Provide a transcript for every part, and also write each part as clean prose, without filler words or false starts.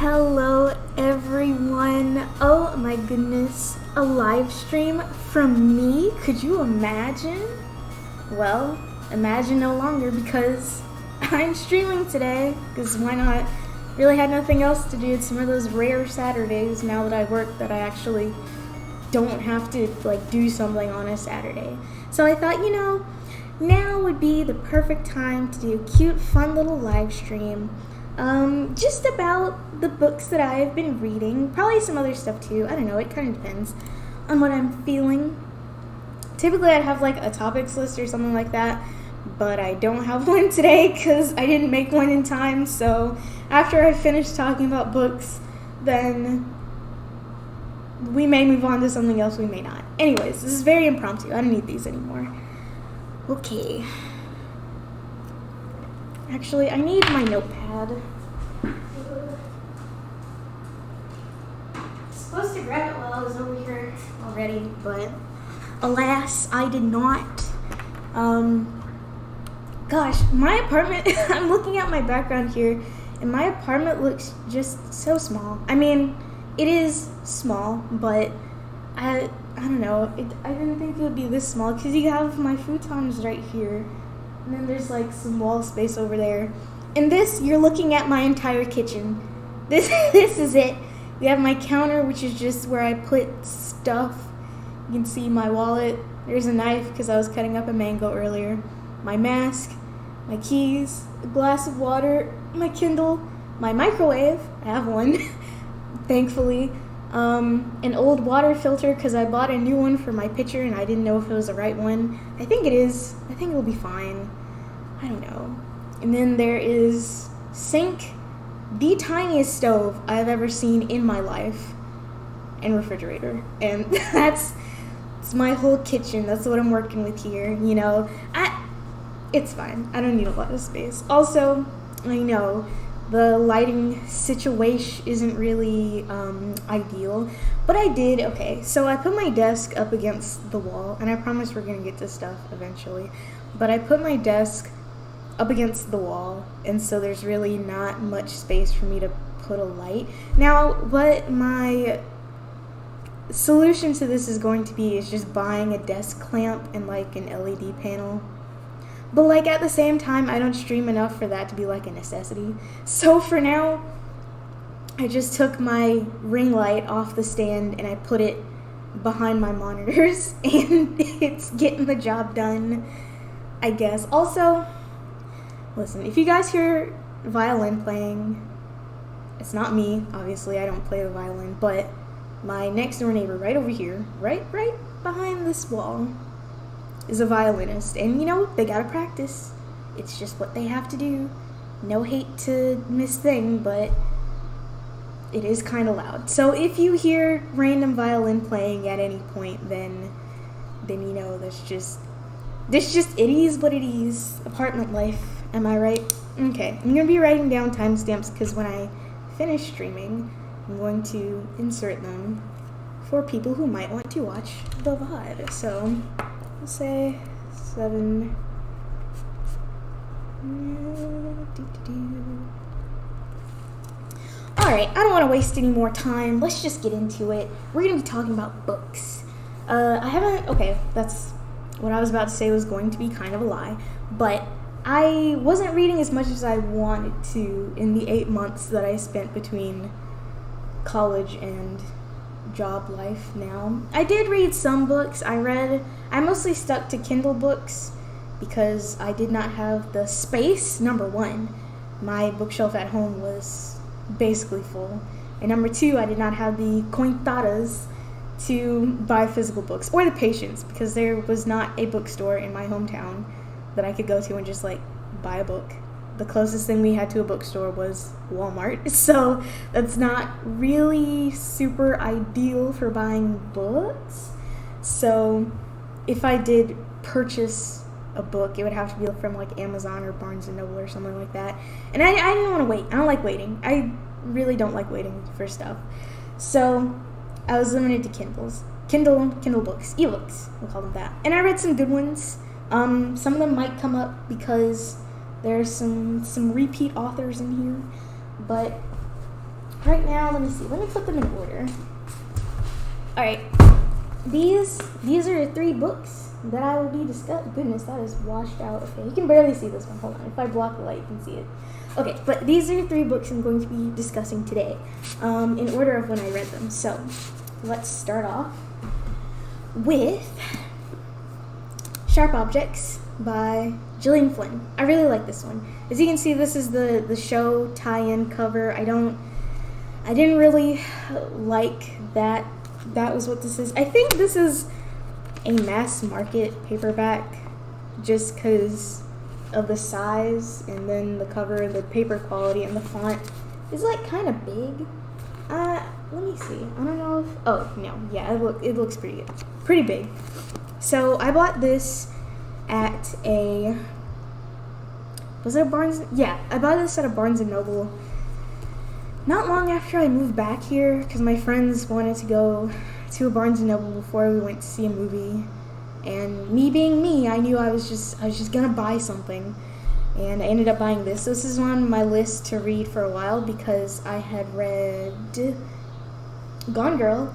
Hello everyone. Oh my goodness, a live stream from me? Could you imagine? Well, imagine no longer because I'm streaming today, because why not? Really had nothing else to do. It's some of those rare Saturdays now that I work that I actually don't have to do something on a Saturday. So I thought, now would be the perfect time to do a cute, fun little live stream. Just about the books that I've been reading, probably some other stuff too. I don't know, it kind of depends on what I'm feeling. Typically I'd have a topics list or something like that, but I don't have one today because I didn't make one in time. So after I finish talking about books, then we may move on to something else, we may not. Anyways, this is very impromptu. I don't need these anymore. Okay. Actually, I need my notepad. I was supposed to grab it while I was over here already, but alas, I did not. Gosh, my apartment, I'm looking at my background here, and my apartment looks just so small. I mean, it is small, but I don't know. I didn't think it would be this small, because you have my futons right here. And then there's some wall space over there. And this, you're looking at my entire kitchen. This is it. We have my counter, which is just where I put stuff. You can see my wallet. There's a knife because I was cutting up a mango earlier. My mask, my keys, a glass of water, my Kindle, my microwave. I have one, thankfully. An old water filter because I bought a new one for my pitcher and I didn't know if it was the right one. I think it is. I think it'll be fine. I don't know. And then there is sink, the tiniest stove I've ever seen in my life, and refrigerator. And it's my whole kitchen. That's what I'm working with here, you know. It's fine. I don't need a lot of space. Also, I know the lighting situation isn't really ideal, but I did okay. So I put my desk up against the wall, and I promise we're gonna get to stuff eventually, but I put my desk up against the wall, and so there's really not much space for me to put a light. Now, what my solution to this is going to be is just buying a desk lamp and like an LED panel. But like at the same time, I don't stream enough for that to be like a necessity. So for now, I just took my ring light off the stand and I put it behind my monitors, and it's getting the job done, I guess. Also, listen, if you guys hear violin playing, it's not me, obviously. I don't play the violin, but my next door neighbor right over here, right behind this wall, is a violinist, and you know, they gotta practice. It's just what they have to do. No hate to Miss Thing, but it is kind of loud. So if you hear random violin playing at any point, then you know, this just it is what it is. Apartment life, am I right? Okay, I'm gonna be writing down timestamps because when I finish streaming, I'm going to insert them for people who might want to watch the VOD. So let's say 7. Alright, I don't want to waste any more time. Let's just get into it. We're going to be talking about books. That's what I was about to say was going to be kind of a lie. But I wasn't reading as much as I wanted to in the 8 months that I spent between college and job life now. I did read some books. I mostly stuck to Kindle books because I did not have the space. Number one, my bookshelf at home was basically full. And number two, I did not have the cointadas to buy physical books or the patience because there was not a bookstore in my hometown that I could go to and just like buy a book. The closest thing we had to a bookstore was Walmart, so that's not really super ideal for buying books. So if I did purchase a book, it would have to be from like Amazon or Barnes & Noble or something like that. And I didn't want to wait. I don't like waiting. I really don't like waiting for stuff. So I was limited to Kindle books, ebooks, we'll call them that. And I read some good ones. Some of them might come up because there's some repeat authors in here, but right now, let me put them in order. Alright, these are 3 books that I will be discussing. Goodness, that is washed out. Okay, you can barely see this one. Hold on, if I block the light, you can see it. Okay, but these are 3 books I'm going to be discussing today, in order of when I read them. So, let's start off with Sharp Objects by Jillian Flynn. I really like this one. As you can see, this is the show tie-in cover. I didn't really like that was what this is. I think this is a mass market paperback just because of the size and then the cover, the paper quality, and the font is like kind of big. Let me see. I don't know if, oh no, yeah, it looks pretty big. So I bought this at I bought this at a Barnes & Noble not long after I moved back here because my friends wanted to go to a Barnes & Noble before we went to see a movie. And me being me, I knew I was just gonna buy something. And I ended up buying this. This is on my list to read for a while because I had read Gone Girl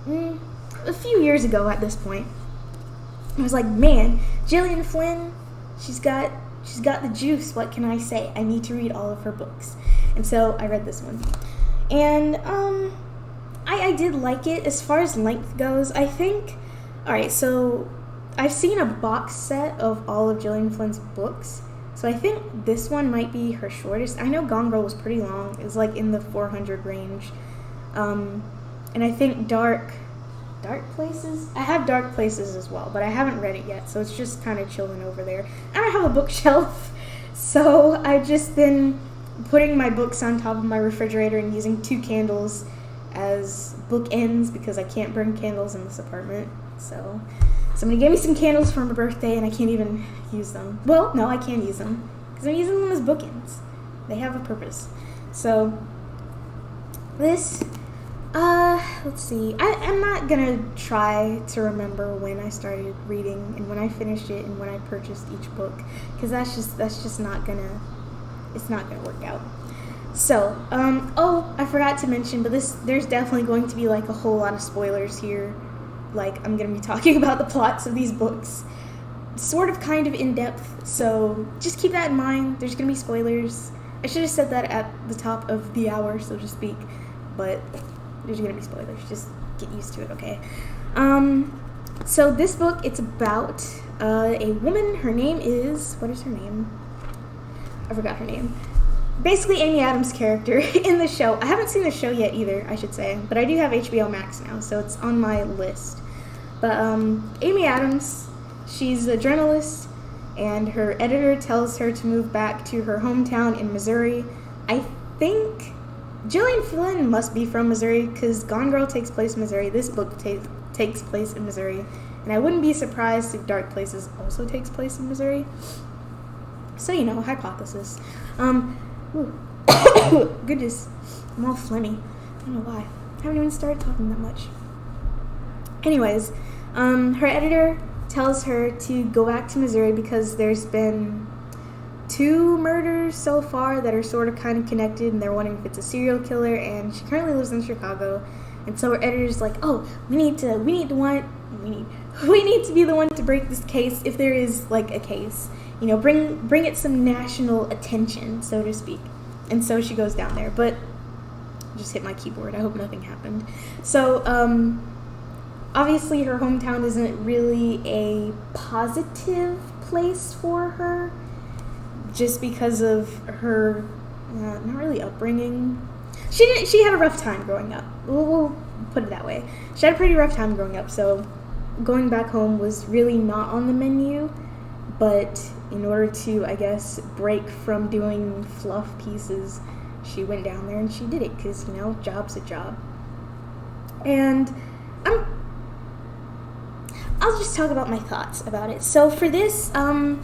a few years ago at this point. I was like, man, Jillian Flynn, she's got the juice. What can I say? I need to read all of her books. And so I read this one. And I did like it. As far as length goes, I think, alright, so I've seen a box set of all of Gillian Flynn's books, so I think this one might be her shortest. I know Gone Girl was pretty long. It was like in the 400 range. And I think Dark Places? I have Dark Places as well, but I haven't read it yet, so it's just kind of chilling over there. I don't have a bookshelf, so I've just been putting my books on top of my refrigerator and using 2 candles as bookends because I can't burn candles in this apartment. So somebody gave me some candles for my birthday and I can't even use them. Well, no, I can use them because I'm using them as bookends. They have a purpose. So this, let's see. I'm not gonna try to remember when I started reading and when I finished it and when I purchased each book because that's just not gonna, it's not gonna work out. So, oh, I forgot to mention, but there's definitely going to be like a whole lot of spoilers here. Like, I'm going to be talking about the plots of these books, sort of kind of in depth, so just keep that in mind. There's going to be spoilers. I should have said that at the top of the hour, so to speak, but there's going to be spoilers. Just get used to it, okay? So this book, it's about a woman. Her name is, what is her name? I forgot her name. Basically Amy Adams' character in the show. I haven't seen the show yet either, I should say, but I do have HBO Max now, so it's on my list. But Amy Adams, she's a journalist, and her editor tells her to move back to her hometown in Missouri. I think Gillian Flynn must be from Missouri, because Gone Girl takes place in Missouri. This book takes place in Missouri, and I wouldn't be surprised if Dark Places also takes place in Missouri. So, you know, hypothesis. Goodness, I'm all phlegmy. I don't know why. I haven't even started talking that much. Anyways, her editor tells her to go back to Missouri because there's been 2 murders so far that are sort of kind of connected, and they're wondering if it's a serial killer, and she currently lives in Chicago. And so her editor's like, oh, we need to be the one to break this case if there is like a case. You know, bring it some national attention, so to speak. And so she goes down there, but I just hit my keyboard. I hope nothing happened. So, obviously her hometown isn't really a positive place for her, just because of her, not really upbringing. She had a rough time growing up. We'll put it that way. She had a pretty rough time growing up, so going back home was really not on the menu, but in order to, I guess, break from doing fluff pieces, she went down there and she did it because, you know, job's a job. And I'll just talk about my thoughts about it. So for this, I'm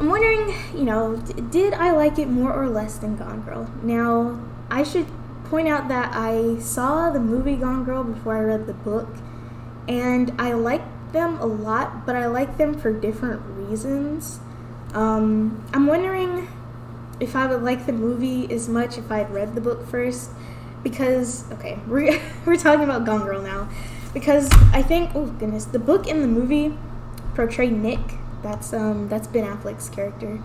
wondering, you know, did I like it more or less than Gone Girl? Now, I should point out that I saw the movie Gone Girl before I read the book, and I liked them a lot, but I like them for different reasons. I'm wondering if I would like the movie as much if I had read the book first, because, okay, we're talking about Gone Girl now, because I think, oh goodness, the book and the movie portray Nick, that's Ben Affleck's character,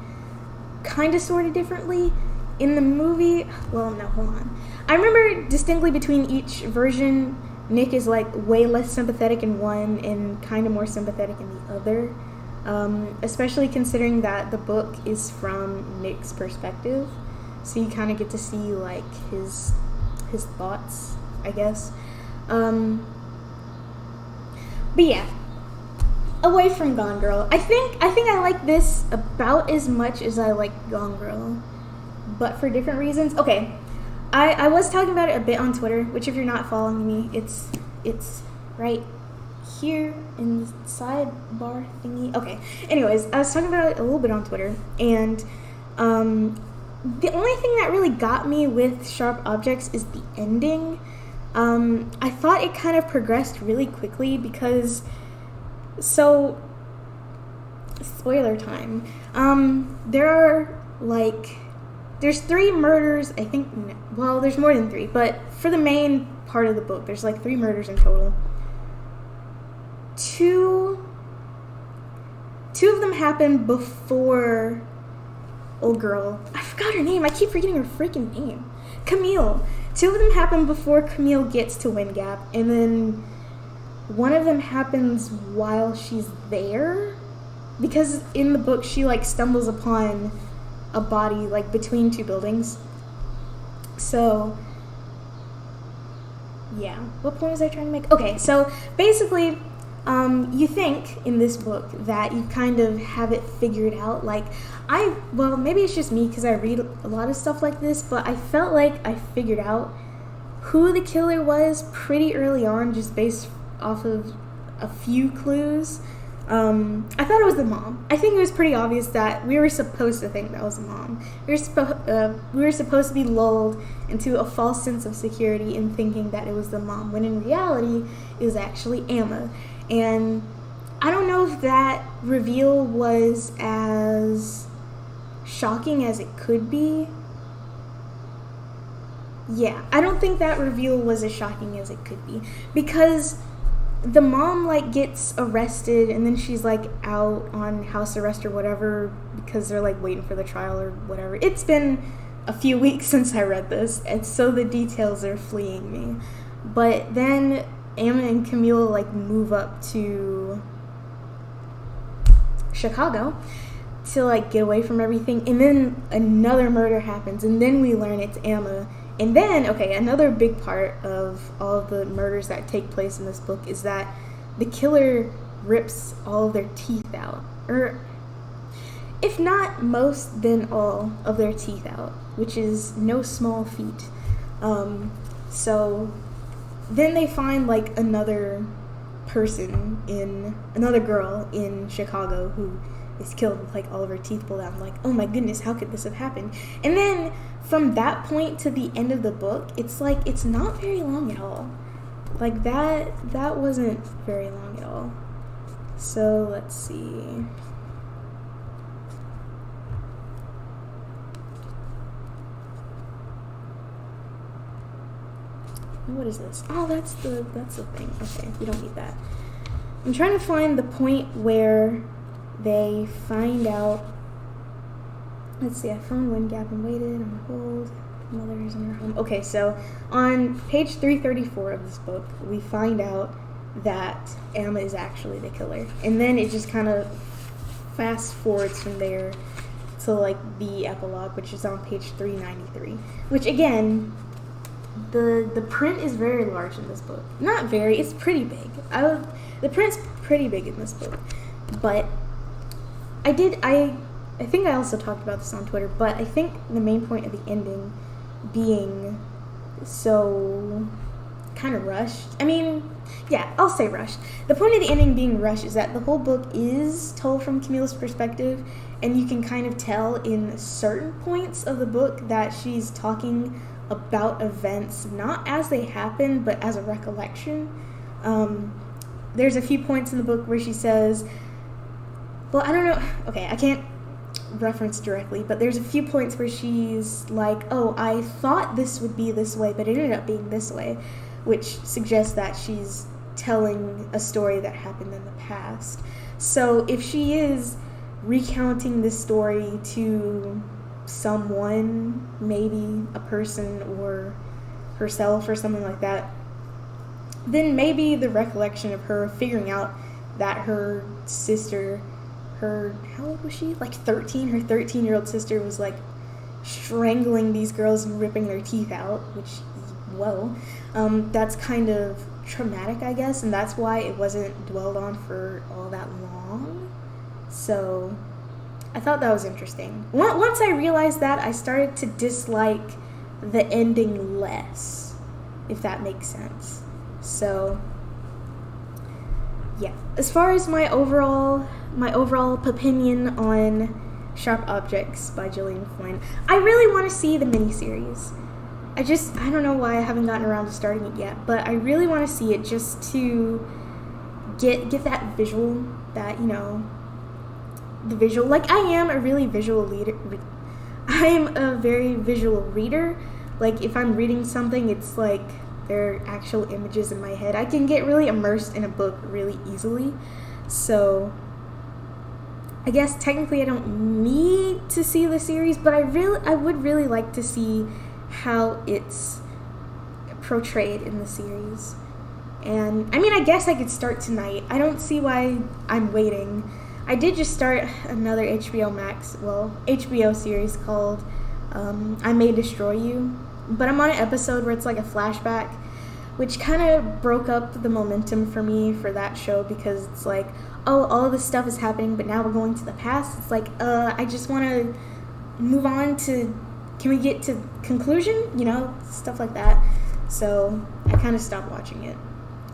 kind of sort of differently. In the movie, well, no, hold on. I remember distinctly between each version, Nick is like way less sympathetic in one and kind of more sympathetic in the other. Especially considering that the book is from Nick's perspective, so you kind of get to see like his thoughts, I guess. But yeah, away from Gone Girl, I think I like this about as much as I like Gone Girl, but for different reasons. Okay, I was talking about it a bit on Twitter, which if you're not following me, it's right here in the sidebar thingy. Okay, anyways, I was talking about it a little bit on Twitter, and the only thing that really got me with Sharp Objects is the ending. I thought it kind of progressed really quickly because, so, spoiler time, there's 3 murders, I think, well, there's more than 3, but for the main part of the book, there's like 3 murders in total. Two of them happened before old girl. I forgot her name. I keep forgetting her freaking name. Camille. Two of them happen before Camille gets to Wind Gap, and then one of them happens while she's there, because in the book she like stumbles upon a body like between two buildings. So yeah, what point was I trying to make? Okay, so basically you think in this book that you kind of have it figured out. Like well, maybe it's just me because I read a lot of stuff like this, but I felt like I figured out who the killer was pretty early on, just based off of a few clues. I thought it was the mom. I think it was pretty obvious that we were supposed to think that was the mom. We were supposed to be lulled into a false sense of security in thinking that it was the mom, when in reality it was actually Emma. And I don't know if that reveal was as shocking as it could be. Yeah, I don't think that reveal was as shocking as it could be, because the mom like gets arrested and then she's like out on house arrest or whatever because they're like waiting for the trial or whatever. It's been a few weeks since I read this, and so the details are fleeing me. But then Emma and Camille like move up to Chicago to like get away from everything, and then another murder happens, and then we learn it's Emma. And then, okay, another big part of all of the murders that take place in this book is that the killer rips all of their teeth out. Or, if not most, then all of their teeth out, which is no small feat. So, then they find, like, another girl in Chicago who is killed with, like, all of her teeth pulled out. I'm like, oh my goodness, how could this have happened? And then from that point to the end of the book, it's like, it's not very long at all. Like, that wasn't very long at all. So, let's see. What is this? Oh, that's the thing. Okay, we don't need that. I'm trying to find the point where they find out. Let's see, I found Wind Gap and waited on hold. Mother is in her home. Okay, so on page 334 of this book, we find out that Emma is actually the killer. And then it just kind of fast forwards from there to like the epilogue, which is on page 393. Which again, the print is very large in this book. Not very, it's pretty big. The print's pretty big in this book. But I think I also talked about this on Twitter, but I think the main point of the ending being so kind of rushed. I mean, yeah, I'll say rushed. The point of the ending being rushed is that the whole book is told from Camille's perspective, and you can kind of tell in certain points of the book that she's talking about events not as they happen, but as a recollection. There's a few points in the book where she says, well, I don't know, okay, I can't reference directly, but there's a few points where she's like, oh, I thought this would be this way, but it ended up being this way, which suggests that she's telling a story that happened in the past. So if she is recounting this story to someone, maybe a person or herself or something like that, then maybe the recollection of her figuring out that her sister, how old was she? Like 13. Her 13-year-old sister was like strangling these girls and ripping their teeth out, which, whoa. That's kind of traumatic, I guess, and that's why it wasn't dwelled on for all that long. So I thought that was interesting. Once I realized that, I started to dislike the ending less, if that makes sense. So yeah, as far as my overall opinion on Sharp Objects by Jillian Flynn, I really want to see the miniseries. I don't know why I haven't gotten around to starting it yet, but I really want to see it just to get that visual, that, you know, the visual. Like, I am a really visual reader. I am a very visual reader. Like, if I'm reading something, it's like there are actual images in my head. I can get really immersed in a book really easily. So I guess technically I don't need to see the series, but I would really like to see how it's portrayed in the series. And I mean, I guess I could start tonight. I don't see why I'm waiting. I did just start another HBO series called I May Destroy You. But I'm on an episode where it's like a flashback, which kind of broke up the momentum for me for that show, because it's like, oh, all of this stuff is happening, but now we're going to the past. It's like, I just want to move on to, can we get to conclusion? You know, stuff like that. So I kind of stopped watching it.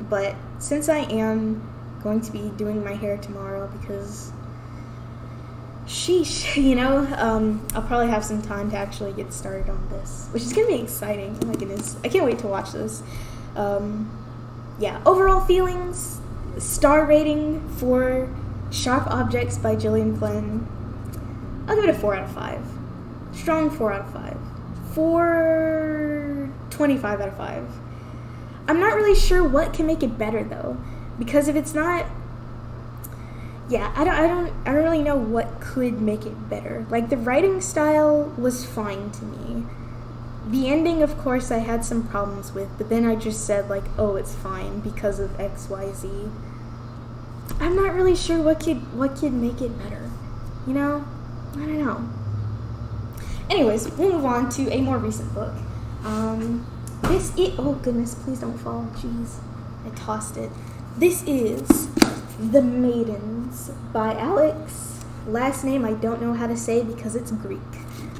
But since I am going to be doing my hair tomorrow, because sheesh, you know, I'll probably have some time to actually get started on this, which is going to be exciting. Oh my goodness. I can't wait to watch this. Yeah, overall feelings, star rating for Sharp Objects by Jillian Flynn. I'll give it a 4 out of 5. Strong 4 out of 5. 4.25 out of 5. I'm not really sure what can make it better though, because if it's not, yeah, I don't really know what could make it better. Like, the writing style was fine to me. The ending, of course, I had some problems with, but then I just said like, oh, it's fine because of XYZ. I'm not really sure what could make it better. You know? I don't know. Anyways, we'll move on to a more recent book. Oh goodness, please don't fall. Jeez, I tossed it. This is The Maidens by Alex. Last name I don't know how to say because it's Greek.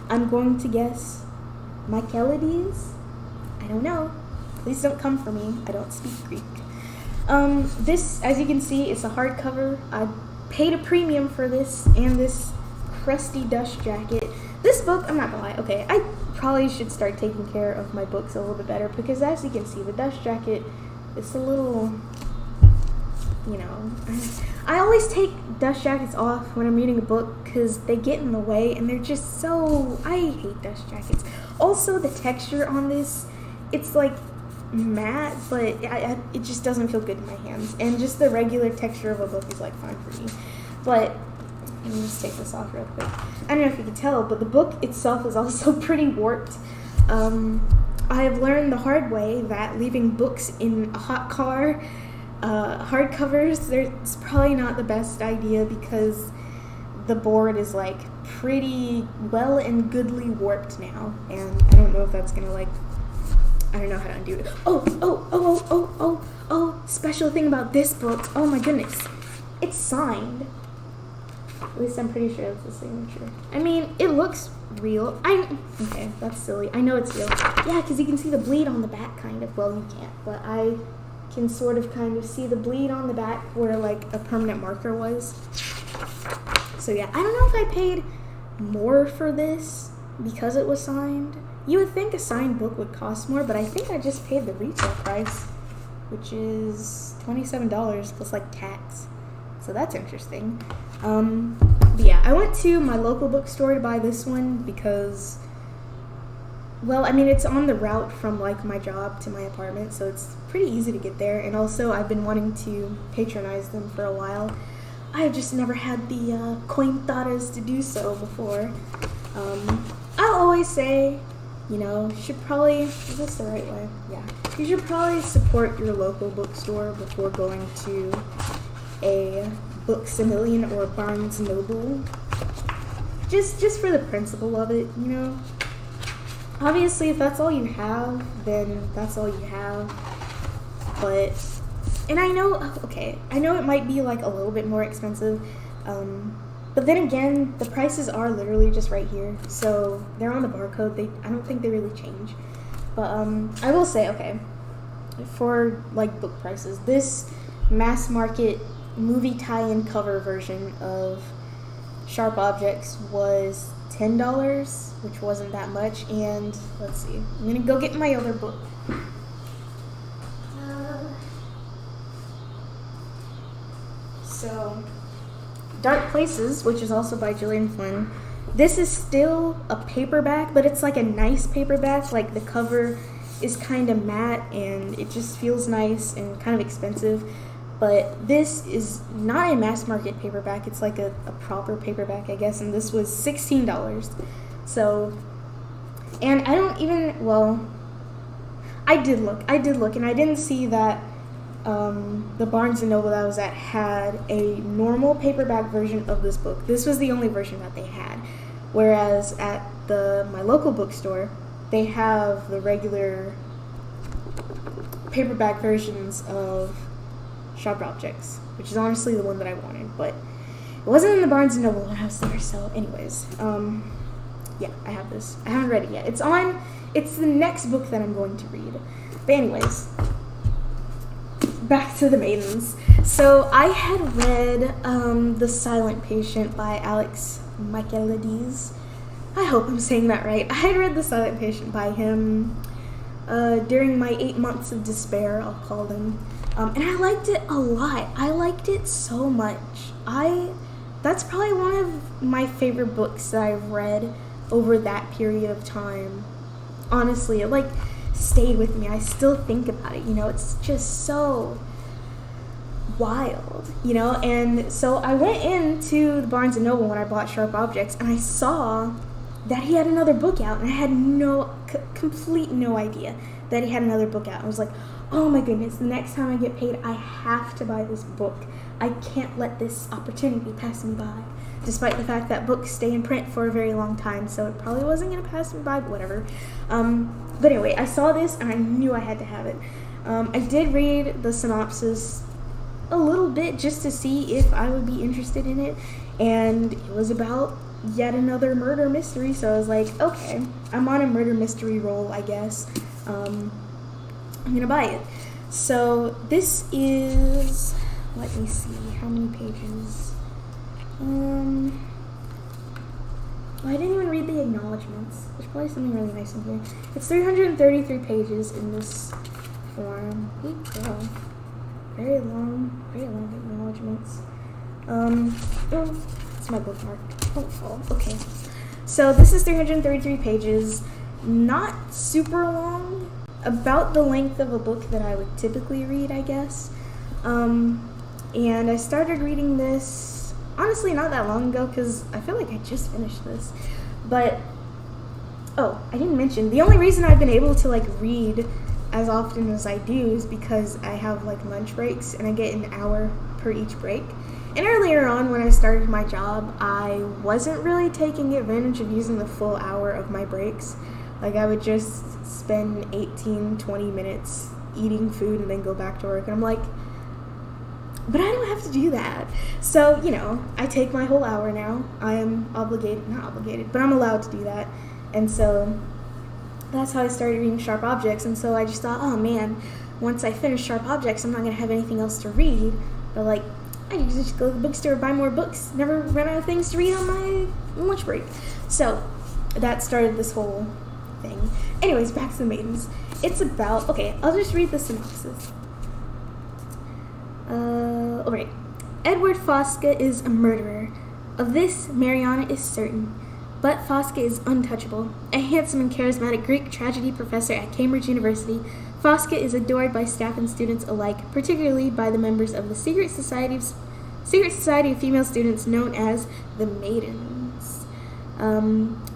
I'm going to guess Michaelides? I don't know. Please don't come for me. I don't speak Greek. This, as you can see, it's a hardcover. I paid a premium for this and this crusty dust jacket. This book, I'm not gonna lie, okay, I probably should start taking care of my books a little bit better, because as you can see, the dust jacket is a little, you know, I always take dust jackets off when I'm reading a book because they get in the way and they're just so, I hate dust jackets. Also, the texture on this, it's like matte, but it just doesn't feel good in my hands, and just the regular texture of a book is like fine for me. But let me just take this off real quick. I don't know if you can tell, but the book itself is also pretty warped. I have learned the hard way that leaving books in a hot car, hardcovers, it's probably not the best idea, because the board is like pretty well and goodly warped now, and I don't know if that's gonna like, I don't know how to undo it. Oh, special thing about this book, oh my goodness, it's signed. At least I'm pretty sure it's the signature. I mean, it looks real. Okay, that's silly. I know it's real. Yeah, because you can see the bleed on the back, kind of. Well, you can't, but I can sort of kind of see the bleed on the back where, like, a permanent marker was. So, yeah, I don't know if I paid more for this because it was signed. You would think a signed book would cost more, but I think I just paid the retail price, which is $27 plus, like, tax. So that's interesting. But yeah, I went to my local bookstore to buy this one because, well, I mean, it's on the route from, like, my job to my apartment, so it's pretty easy to get there. And also, I've been wanting to patronize them for a while. I've just never had the cointadas to do so before. I'll always say, you know, should probably, is this the right way? Yeah. You should probably support your local bookstore before going to a Books A Million or Barnes Noble, just for the principle of it, you know. Obviously, if that's all you have, then that's all you have. But, and I know it might be like a little bit more expensive, but then again, the prices are literally just right here, so they're on the barcode. I don't think they really change. But I will say, okay, for like book prices, this mass market movie tie-in cover version of Sharp Objects was $10, which wasn't that much. And let's see, I'm gonna go get my other book. So Dark Places, which is also by Jillian Flynn. This is still a paperback, but it's like a nice paperback. Like, the cover is kind of matte and it just feels nice and kind of expensive. But this is not a mass market paperback. It's like a proper paperback, I guess. And this was $16. So, and I don't even, well, I did look, and I didn't see that the Barnes & Noble that I was at had a normal paperback version of this book. This was the only version that they had. Whereas at my local bookstore, they have the regular paperback versions of Sharp Objects, which is honestly the one that I wanted, but it wasn't in the Barnes & Noble when I was there. So anyways, yeah, I have this. I haven't read it yet. It's the next book that I'm going to read. But anyways, back to The Maidens. So I had read The Silent Patient by Alex Michaelides. I hope I'm saying that right. I had read The Silent Patient by him during my 8 months of despair, I'll call them. And I liked it a lot. I liked it so much. That's probably one of my favorite books that I've read over that period of time. Honestly, it like stayed with me. I still think about it, it's just so wild, and so I went into the Barnes & Noble when I bought Sharp Objects, and I saw that he had another book out, and I had complete no idea that he had another book out. I was like, oh my goodness, the next time I get paid, I have to buy this book. I can't let this opportunity pass me by, despite the fact that books stay in print for a very long time, so it probably wasn't going to pass me by, but whatever. But anyway, I saw this, and I knew I had to have it. I did read the synopsis a little bit just to see if I would be interested in it, and it was about yet another murder mystery, so I was like, okay, I'm on a murder mystery roll, I guess. I'm gonna buy it. So this is, let me see, how many pages? I didn't even read the acknowledgments. There's probably something really nice in here. It's 333 pages in this form. Good girl. Very long acknowledgments. Oh, it's my bookmark. Don't fall. Okay. So this is 333 pages. Not super long. About the length of a book that I would typically read, I guess. And I started reading this, honestly, not that long ago, because I feel like I just finished this. But, oh, I didn't mention, the only reason I've been able to, read as often as I do is because I have, lunch breaks, and I get an hour per each break. And earlier on, when I started my job, I wasn't really taking advantage of using the full hour of my breaks. I would just spend 18, 20 minutes eating food and then go back to work. And I'm like, but I don't have to do that. So, I take my whole hour now. I am not obligated, but I'm allowed to do that. And so that's how I started reading Sharp Objects. And so I just thought, oh man, once I finish Sharp Objects, I'm not going to have anything else to read. But I can just go to the bookstore, buy more books, never run out of things to read on my lunch break. So that started this whole thing. Anyways, back to The Maidens. It's about, okay, I'll just read the synopsis. Alright. Edward Fosca is a murderer. Of this, Mariana is certain. But Fosca is untouchable. A handsome and charismatic Greek tragedy professor at Cambridge University, Fosca is adored by staff and students alike, particularly by the members of the secret society of female students known as the Maidens.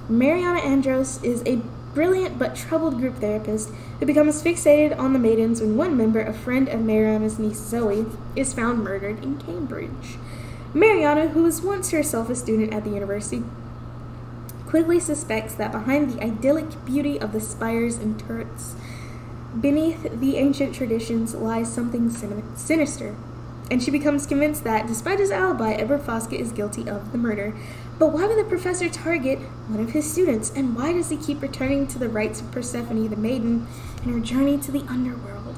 Mariana Andros is a brilliant but troubled group therapist who becomes fixated on the Maidens when one member, a friend of Mariana's niece Zoe, is found murdered in Cambridge. Mariana, who was once herself a student at the university, quickly suspects that behind the idyllic beauty of the spires and turrets, beneath the ancient traditions lies something sinister, and she becomes convinced that, despite his alibi, Edward Fosca is guilty of the murder. But why would the professor target one of his students, and why does he keep returning to the rites of Persephone, the maiden, in her journey to the underworld?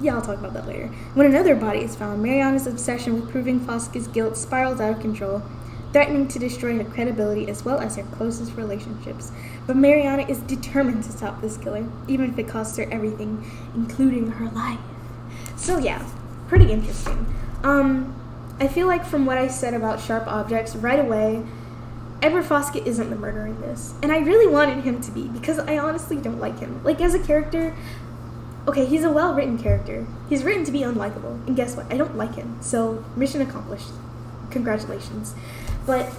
Yeah, I'll talk about that later. When another body is found, Mariana's obsession with proving Fosca's guilt spirals out of control, threatening to destroy her credibility as well as her closest relationships. But Mariana is determined to stop this killer, even if it costs her everything, including her life. So yeah, pretty interesting. I feel like from what I said about Sharp Objects right away, Edward Fosca isn't the murderer in this. And I really wanted him to be, because I honestly don't like him. As a character, okay, he's a well-written character. He's written to be unlikable. And guess what? I don't like him. So, mission accomplished. Congratulations. But,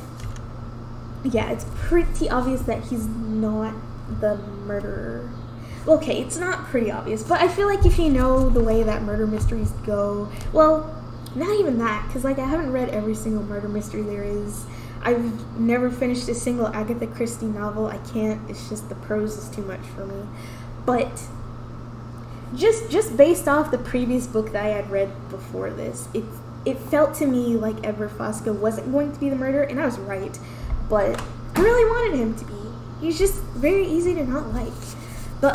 yeah, it's pretty obvious that he's not the murderer. okay, it's not pretty obvious, but I feel like if you know the way that murder mysteries go, well, not even that, because like I haven't read every single murder mystery there is. I've never finished a single Agatha Christie novel. I can't. It's just the prose is too much for me. But just based off the previous book that I had read before this, it felt to me like Edward Fosca wasn't going to be the murderer, and I was right. But I really wanted him to be. He's just very easy to not like. But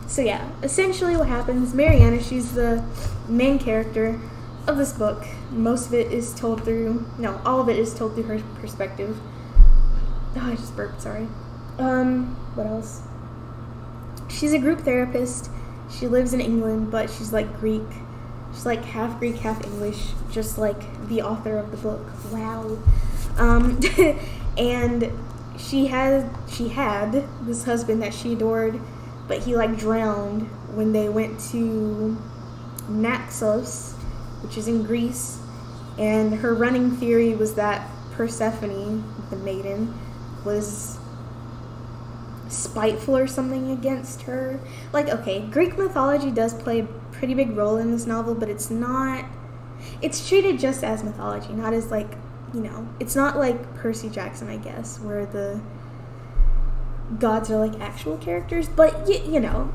so yeah, essentially what happens, Mariana, she's the main character of this book. Most of it is told through, no, all of it is told through her perspective. Oh, I just burped, sorry. What else? She's a group therapist. She lives in England, but she's like Greek. She's like half Greek, half English, just like the author of the book. Wow. And she had this husband that she adored, but he like drowned when they went to Naxos, which is in Greece, and her running theory was that Persephone, the maiden, was spiteful or something against her. Like, okay, Greek mythology does play a pretty big role in this novel, but it's treated just as mythology, not as like, you know, it's not like Percy Jackson, I guess, where the gods are like actual characters, but you know,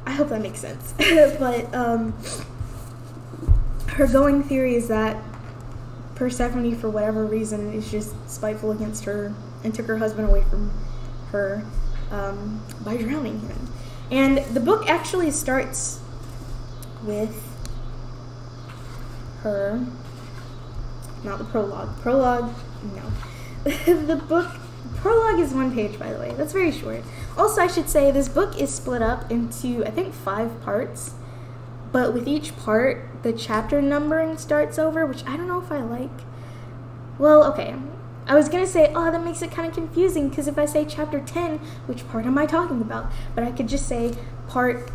I hope that makes sense. But her going theory is that Persephone, for whatever reason, is just spiteful against her and took her husband away from her by drowning him. And the book actually starts with her, not the prologue. Prologue, no. The book, prologue is 1 page, by the way. That's very short. Also, I should say, this book is split up into, I think, 5 parts. But with each part, the chapter numbering starts over, which I don't know if I like. Well, okay. I was going to say, oh, that makes it kind of confusing, because if I say chapter 10, which part am I talking about? But I could just say part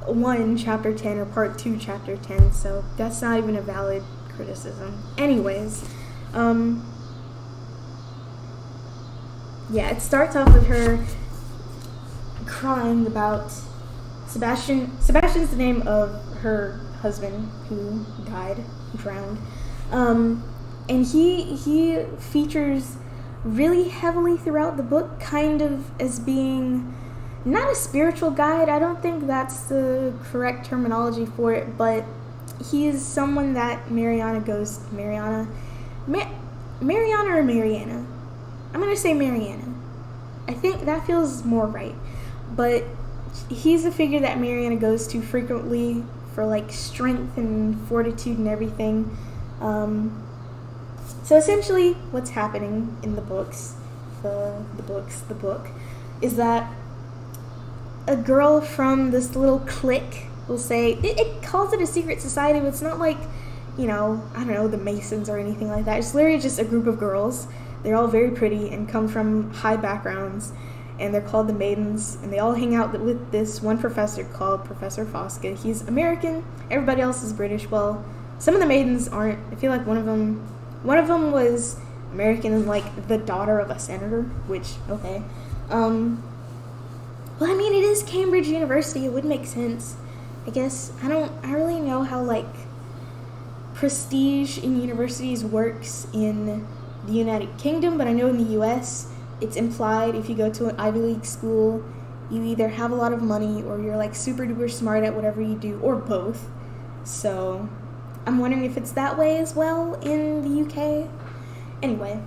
1, chapter 10, or part 2, chapter 10, so that's not even a valid criticism. Anyways, yeah, it starts off with her crying about Sebastian. Sebastian's the name of her husband who drowned. And he features really heavily throughout the book, kind of as being not a spiritual guide. I don't think that's the correct terminology for it, but he is someone that Mariana or Mariana? I'm going to say Mariana. I think that feels more right. But he's a figure that Mariana goes to frequently for like strength and fortitude and everything. So essentially what's happening in the book is that a girl from this little clique will say, it calls it a secret society, but it's not like, you know, I don't know, the Masons or anything like that. It's literally just a group of girls. They're all very pretty and come from high backgrounds, and they're called the Maidens, and they all hang out with this one professor called Professor Fosca. He's American, everybody else is British. Well, some of the Maidens aren't. I feel like one of them was American and like the daughter of a senator, which, okay. Well, I mean, it is Cambridge University, it would make sense. I guess, I really know how like prestige in universities works in the United Kingdom, but I know in the US, it's implied if you go to an Ivy League school, you either have a lot of money or you're like super duper smart at whatever you do, or both. So I'm wondering if it's that way as well in the UK. Anyway,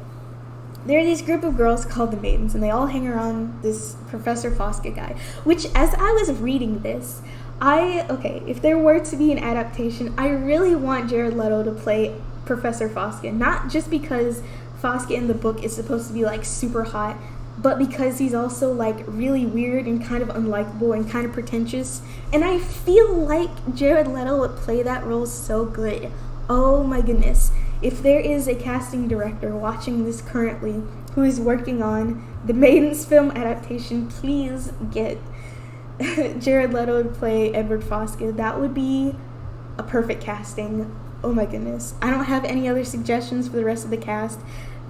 there are these group of girls called the Maidens, and they all hang around this Professor Fosca guy, which as I was reading this, if there were to be an adaptation, I really want Jared Leto to play Professor Fosca, not just because Fosca in the book is supposed to be like super hot, but because he's also like really weird and kind of unlikable and kind of pretentious, and I feel like Jared Leto would play that role so good. Oh my goodness. If there is a casting director watching this currently who is working on the Maidens film adaptation, please get Jared Leto to play Edward Fosca. That would be a perfect casting. Oh my goodness. I don't have any other suggestions for the rest of the cast.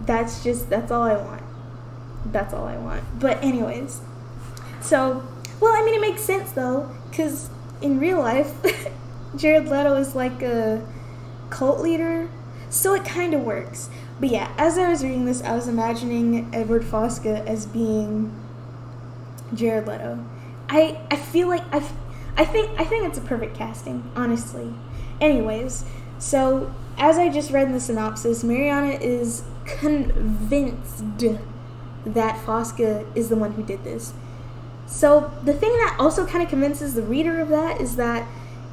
That's all I want. That's all I want. But anyways, so Well, I mean, it makes sense, though, because in real life, Jared Leto is like a cult leader, so it kind of works. But yeah, as I was reading this, I was imagining Edward Fosca as being Jared Leto. I feel like I think it's a perfect casting, honestly. Anyways, so as I just read in the synopsis, Mariana is convinced that Fosca is the one who did this. So the thing that also kind of convinces the reader of that is that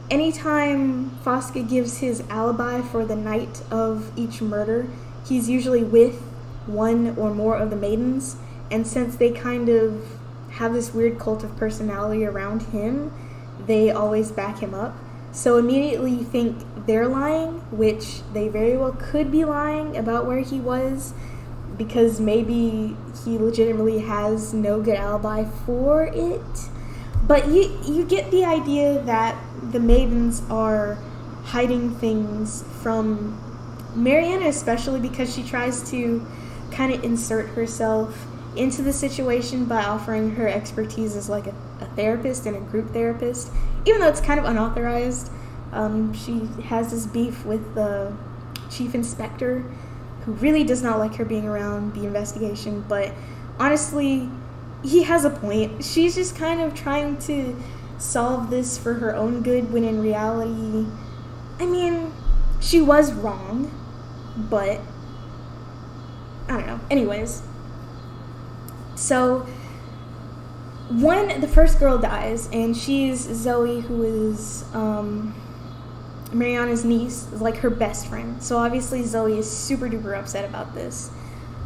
anytime Fosca gives his alibi for the night of each murder, he's usually with one or more of the maidens, and since they kind of have this weird cult of personality around him, they always back him up. So immediately you think they're lying, which they very well could be lying about where he was, because maybe he legitimately has no good alibi for it. But you get the idea that the maidens are hiding things from Mariana, especially because she tries to kind of insert herself into the situation by offering her expertise as like a therapist and a group therapist, even though it's kind of unauthorized. She has this beef with the chief inspector, who really does not like her being around the investigation, but honestly, he has a point. She's just kind of trying to solve this for her own good, when in reality, I mean, she was wrong, but I don't know. Anyways, so when the first girl dies, and she's Zoe, who is Mariana's niece, is like her best friend. So obviously Zoe is super duper upset about this.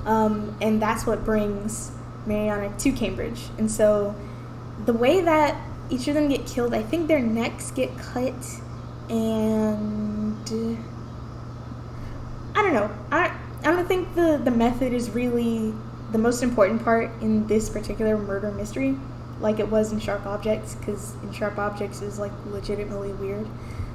And that's what brings Mariana to Cambridge. And so the way that each of them get killed, I think their necks get cut, and I don't know. I don't think the method is really the most important part in this particular murder mystery, like it was in Sharp Objects, because in Sharp Objects is like legitimately weird.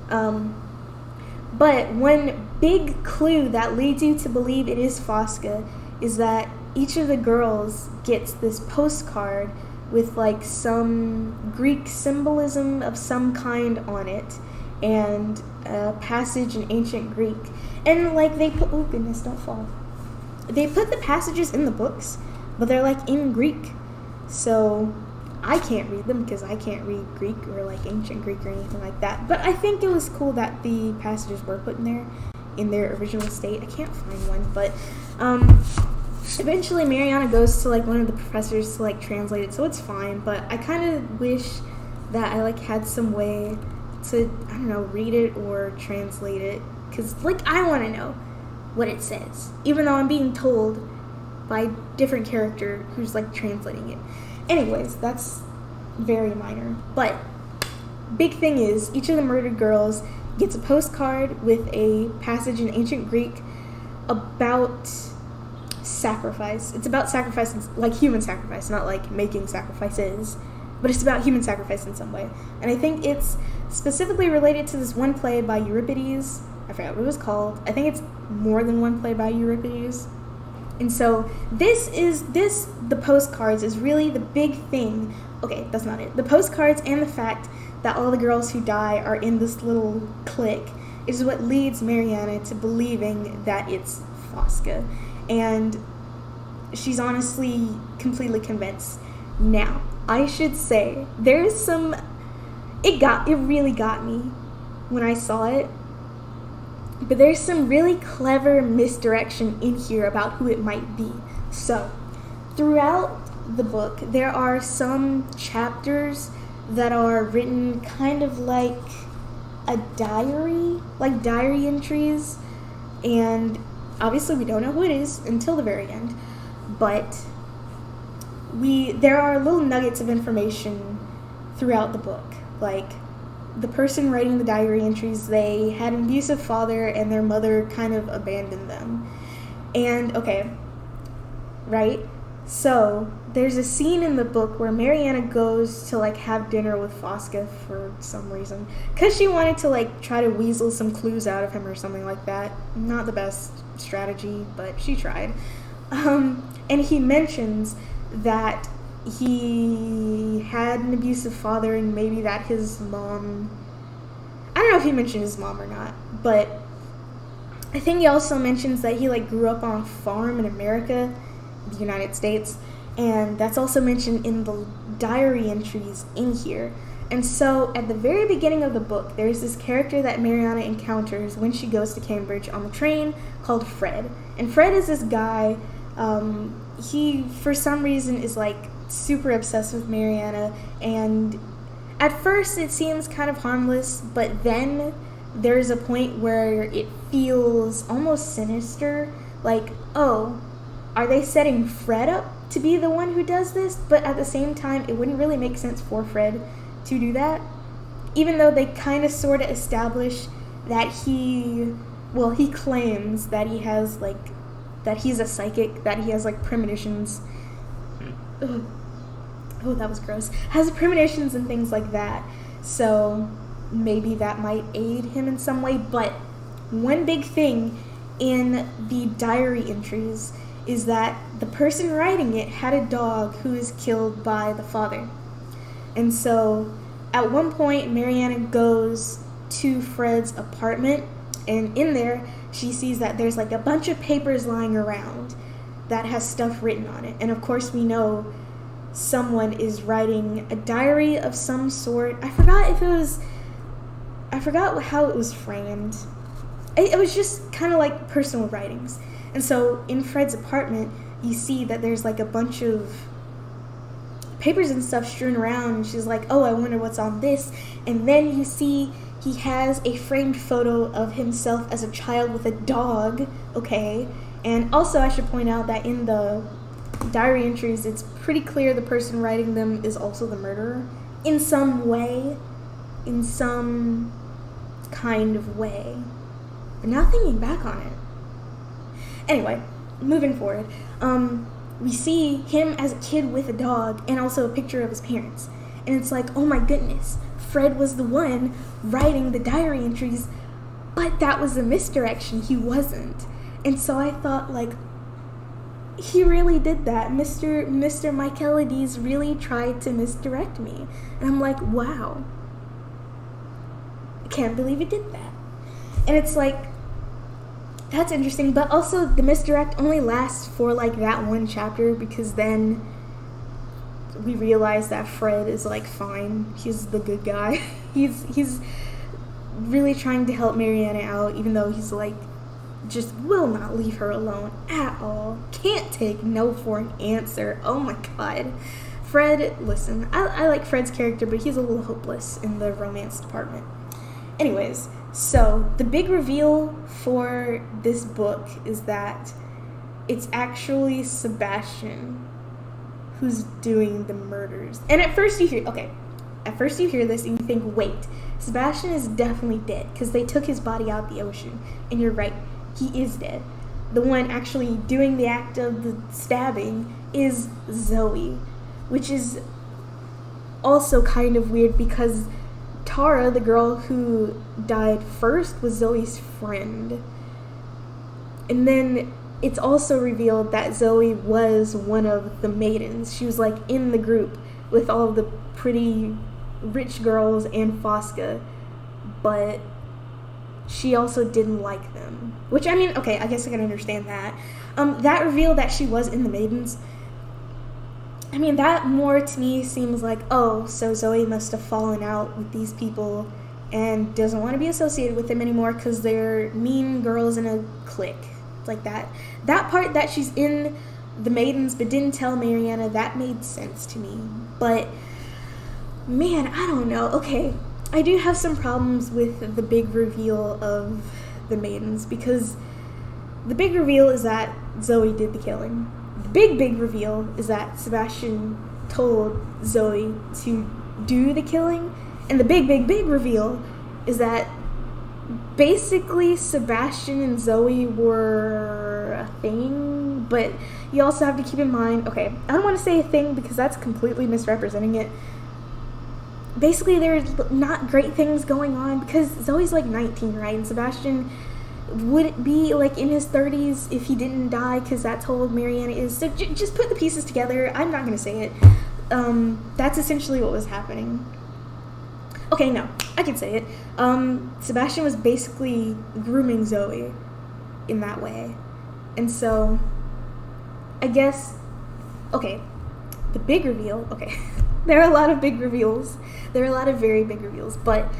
But one big clue that leads you to believe it is Fosca is that each of the girls gets this postcard with like some Greek symbolism of some kind on it, and a passage in ancient Greek. And like they put, oh goodness, don't fall. They put the passages in the books, but they're like in Greek. So I can't read them because I can't read Greek or like ancient Greek or anything like that. But I think it was cool that the passages were put in their original state. I can't find one, but eventually Mariana goes to like one of the professors to like translate it, so it's fine. But I kind of wish that I like had some way to, I don't know, read it or translate it, because like I want to know what it says, even though I'm being told by a different character who's like translating it. Anyways, that's very minor. But big thing is, each of the murdered girls gets a postcard with a passage in ancient Greek about sacrifice. It's about sacrifice, like human sacrifice, not like making sacrifices, but it's about human sacrifice in some way. And I think it's specifically related to this one play by Euripides. I forgot what it was called. I think it's more than one play by Euripides. And so the postcards is really the big thing. Okay, that's not it. The postcards and the fact that all the girls who die are in this little clique is what leads Mariana to believing that it's Fosca. And she's honestly completely convinced. Now, I should say, there's some, it really got me when I saw it. But there's some really clever misdirection in here about who it might be. So, throughout the book, there are some chapters that are written kind of like a diary, like diary entries. And obviously we don't know who it is until the very end. But there are little nuggets of information throughout the book. Like, the person writing the diary entries, they had an abusive father and their mother kind of abandoned them. And, okay, right? So, there's a scene in the book where Mariana goes to, like, have dinner with Fosca for some reason. Because she wanted to, like, try to weasel some clues out of him or something like that. Not the best strategy, but she tried. And he mentions that he had an abusive father, and maybe that his mom, I don't know if he mentioned his mom or not, but I think he also mentions that he like grew up on a farm in America, the United States, and that's also mentioned in the diary entries in here. And so at the very beginning of the book, there's this character that Mariana encounters when she goes to Cambridge on the train called Fred. And Fred is this guy, he for some reason is like super obsessed with Mariana, and at first it seems kind of harmless, but then there's a point where it feels almost sinister, like, oh, are they setting Fred up to be the one who does this? But at the same time, it wouldn't really make sense for Fred to do that, even though they kind of sort of establish that he claims that he has like, that he's a psychic, that he has like premonitions. Ugh. Oh, that was gross. Has premonitions and things like that, so maybe that might aid him in some way. But one big thing in the diary entries is that the person writing it had a dog who was killed by the father. And so at one point, Mariana goes to Fred's apartment, and in there she sees that there's like a bunch of papers lying around that has stuff written on it. And of course we know someone is writing a diary of some sort. I forgot how it was framed. It was just kind of like personal writings. And so in Fred's apartment, you see that there's like a bunch of papers and stuff strewn around, and she's like, oh, I wonder what's on this. And then you see he has a framed photo of himself as a child with a dog, okay? And also I should point out that in the diary entries, it's pretty clear the person writing them is also the murderer in some way, in some kind of way. But now thinking back on it. Anyway, moving forward, we see him as a kid with a dog and also a picture of his parents. And it's like, oh my goodness, Fred was the one writing the diary entries, but that was a misdirection. He wasn't. And so I thought, like, he really did that. Mr. Michaelides really tried to misdirect me. And I'm like, wow. I can't believe he did that. And it's like, that's interesting, but also the misdirect only lasts for like that one chapter, because then we realize that Fred is like fine. He's the good guy. He's really trying to help Mariana out, even though he's like just will not leave her alone at all. Can't take no for an answer. Oh my god. Fred, listen, I like Fred's character, but he's a little hopeless in the romance department. Anyways, so the big reveal for this book is that it's actually Sebastian who's doing the murders. And at first you hear this and you think, wait, Sebastian is definitely dead because they took his body out of the ocean. And you're right, he is dead. The one actually doing the act of the stabbing is Zoe, which is also kind of weird because Tara, the girl who died first, was Zoe's friend. And then it's also revealed that Zoe was one of the maidens. She was like in the group with all the pretty rich girls and Fosca, but she also didn't like them. Which, I mean, okay, I guess I can understand that. That reveal that she was in the maidens, I mean, that more to me seems like, oh, so Zoe must have fallen out with these people and doesn't want to be associated with them anymore because they're mean girls in a clique. Like that. That part that she's in the maidens but didn't tell Mariana, that made sense to me. But, man, I don't know. Okay, I do have some problems with the big reveal of the maidens because the big reveal is that Zoe did the killing. The big reveal is that Sebastian told Zoe to do the killing, and the big reveal is that basically Sebastian and Zoe were a thing, but you also have to keep in mind, okay, I don't want to say a thing because that's completely misrepresenting it. Basically, there's not great things going on because Zoe's like 19, right? And Sebastian would be like in his 30s if he didn't die, because that's how old Mariana is. So just put the pieces together. I'm not going to say it. that's essentially what was happening. Okay, no, I can say it. Sebastian was basically grooming Zoe in that way. And so, I guess, okay, the big reveal, okay, there are a lot of big reveals. There are a lot of very big reveals, but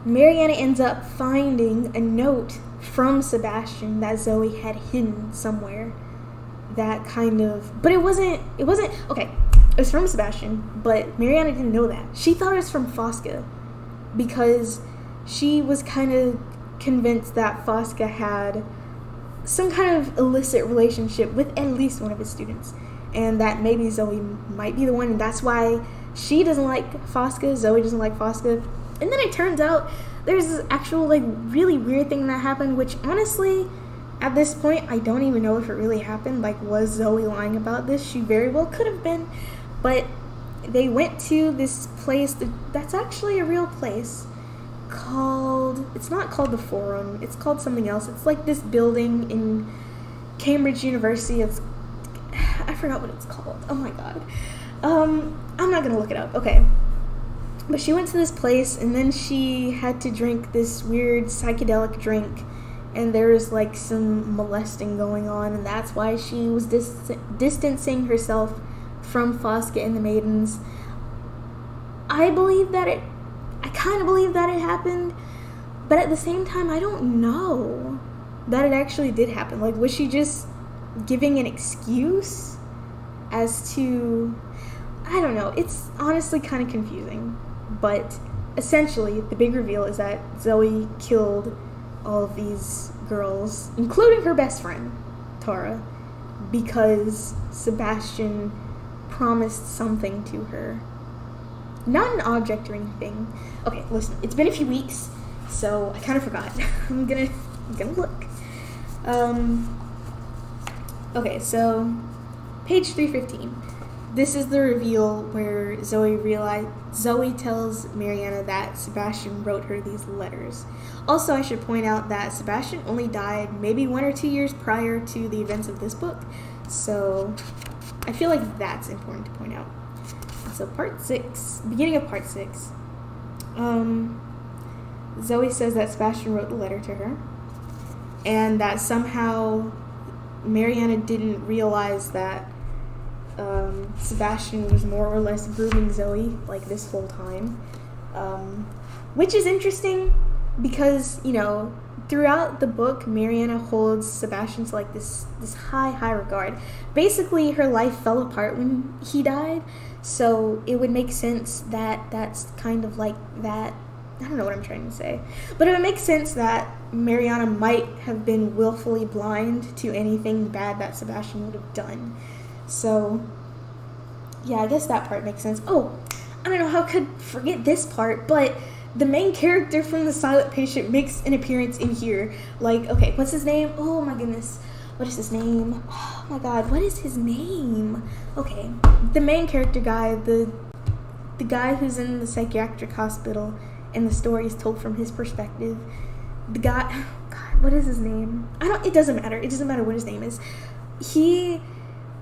Mariana ends up finding a note from Sebastian that Zoe had hidden somewhere. That kind of, but it wasn't, okay, it was from Sebastian, but Mariana didn't know that. She thought it was from Fosca, because she was kind of convinced that Fosca had some kind of illicit relationship with at least one of his students, and that maybe Zoe might be the one, and that's why she doesn't like Fosca, Zoe doesn't like Fosca. And then it turns out there's this actual, like, really weird thing that happened, which honestly, at this point, I don't even know if it really happened. Like, was Zoe lying about this? She very well could have been. But they went to this place that's actually a real place called, it's not called the Forum, it's called something else. It's like this building in Cambridge University. I forgot what it's called. Oh my god. I'm not gonna look it up. Okay. But she went to this place, and then she had to drink this weird psychedelic drink, and there was like some molesting going on, and that's why she was distancing herself from Fosca and the maidens. I kind of believe that it happened, but at the same time, I don't know that it actually did happen. Like, was she just giving an excuse as to, I don't know, it's honestly kind of confusing. But essentially, the big reveal is that Zoe killed all of these girls, including her best friend, Tara, because Sebastian promised something to her. Not an object or anything. Okay, listen, it's been a few weeks, so I kind of forgot. I'm gonna look. Okay, so page 315. This is the reveal where Zoe tells Mariana that Sebastian wrote her these letters. Also, I should point out that Sebastian only died maybe 1 or 2 years prior to the events of this book. So I feel like that's important to point out. So beginning of part 6, Zoe says that Sebastian wrote the letter to her, and that somehow Mariana didn't realize that Sebastian was more or less grooming Zoe like this whole time, which is interesting because, you know, throughout the book, Mariana holds Sebastian to like this high regard. Basically, her life fell apart when he died, so it would make sense that that's kind of like that. I don't know what I'm trying to say, but it would make sense that Mariana might have been willfully blind to anything bad that Sebastian would have done. So, yeah, I guess that part makes sense. Oh, I don't know how I could forget this part, but the main character from The Silent Patient makes an appearance in here. Like, okay, what's his name? Oh my goodness. What is his name? Oh my god, what is his name? Okay, the main character guy, the guy who's in the psychiatric hospital, and the story is told from his perspective. The guy, oh god, what is his name? It doesn't matter. It doesn't matter what his name is. He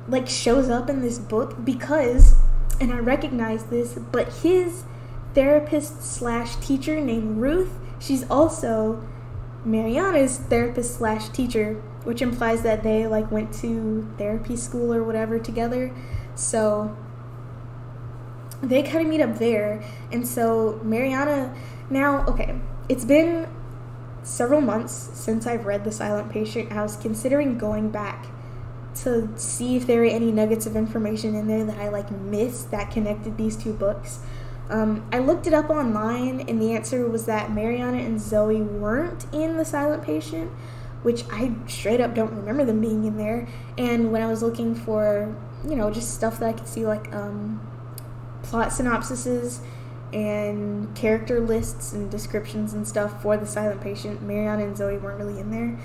like shows up in this book because, and I recognize this, but his therapist / teacher named Ruth, she's also Mariana's therapist / teacher, which implies that they like went to therapy school or whatever together. So they kind of meet up there. And so Mariana, now, okay, it's been several months since I've read The Silent Patient. I was considering going back to see if there were any nuggets of information in there that I like missed that connected these two books. I looked it up online, and the answer was that Mariana and Zoe weren't in The Silent Patient, which I straight up don't remember them being in there. And when I was looking for, you know, just stuff that I could see, like plot synopsises and character lists and descriptions and stuff for The Silent Patient, Mariana and Zoe weren't really in there,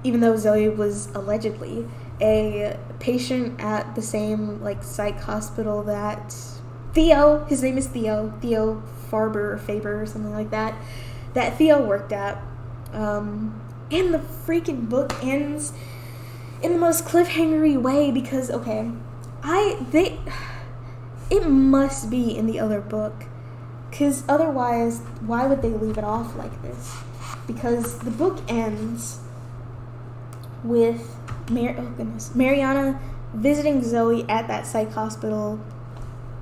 even though Zoe was allegedly a patient at the same like psych hospital that Theo, his name is Theo Farber or Faber or something like that Theo worked at. And the freaking book ends in the most cliffhangery way because, okay, It must be in the other book, because otherwise, why would they leave it off like this? Because the book ends with Mariana visiting Zoe at that psych hospital,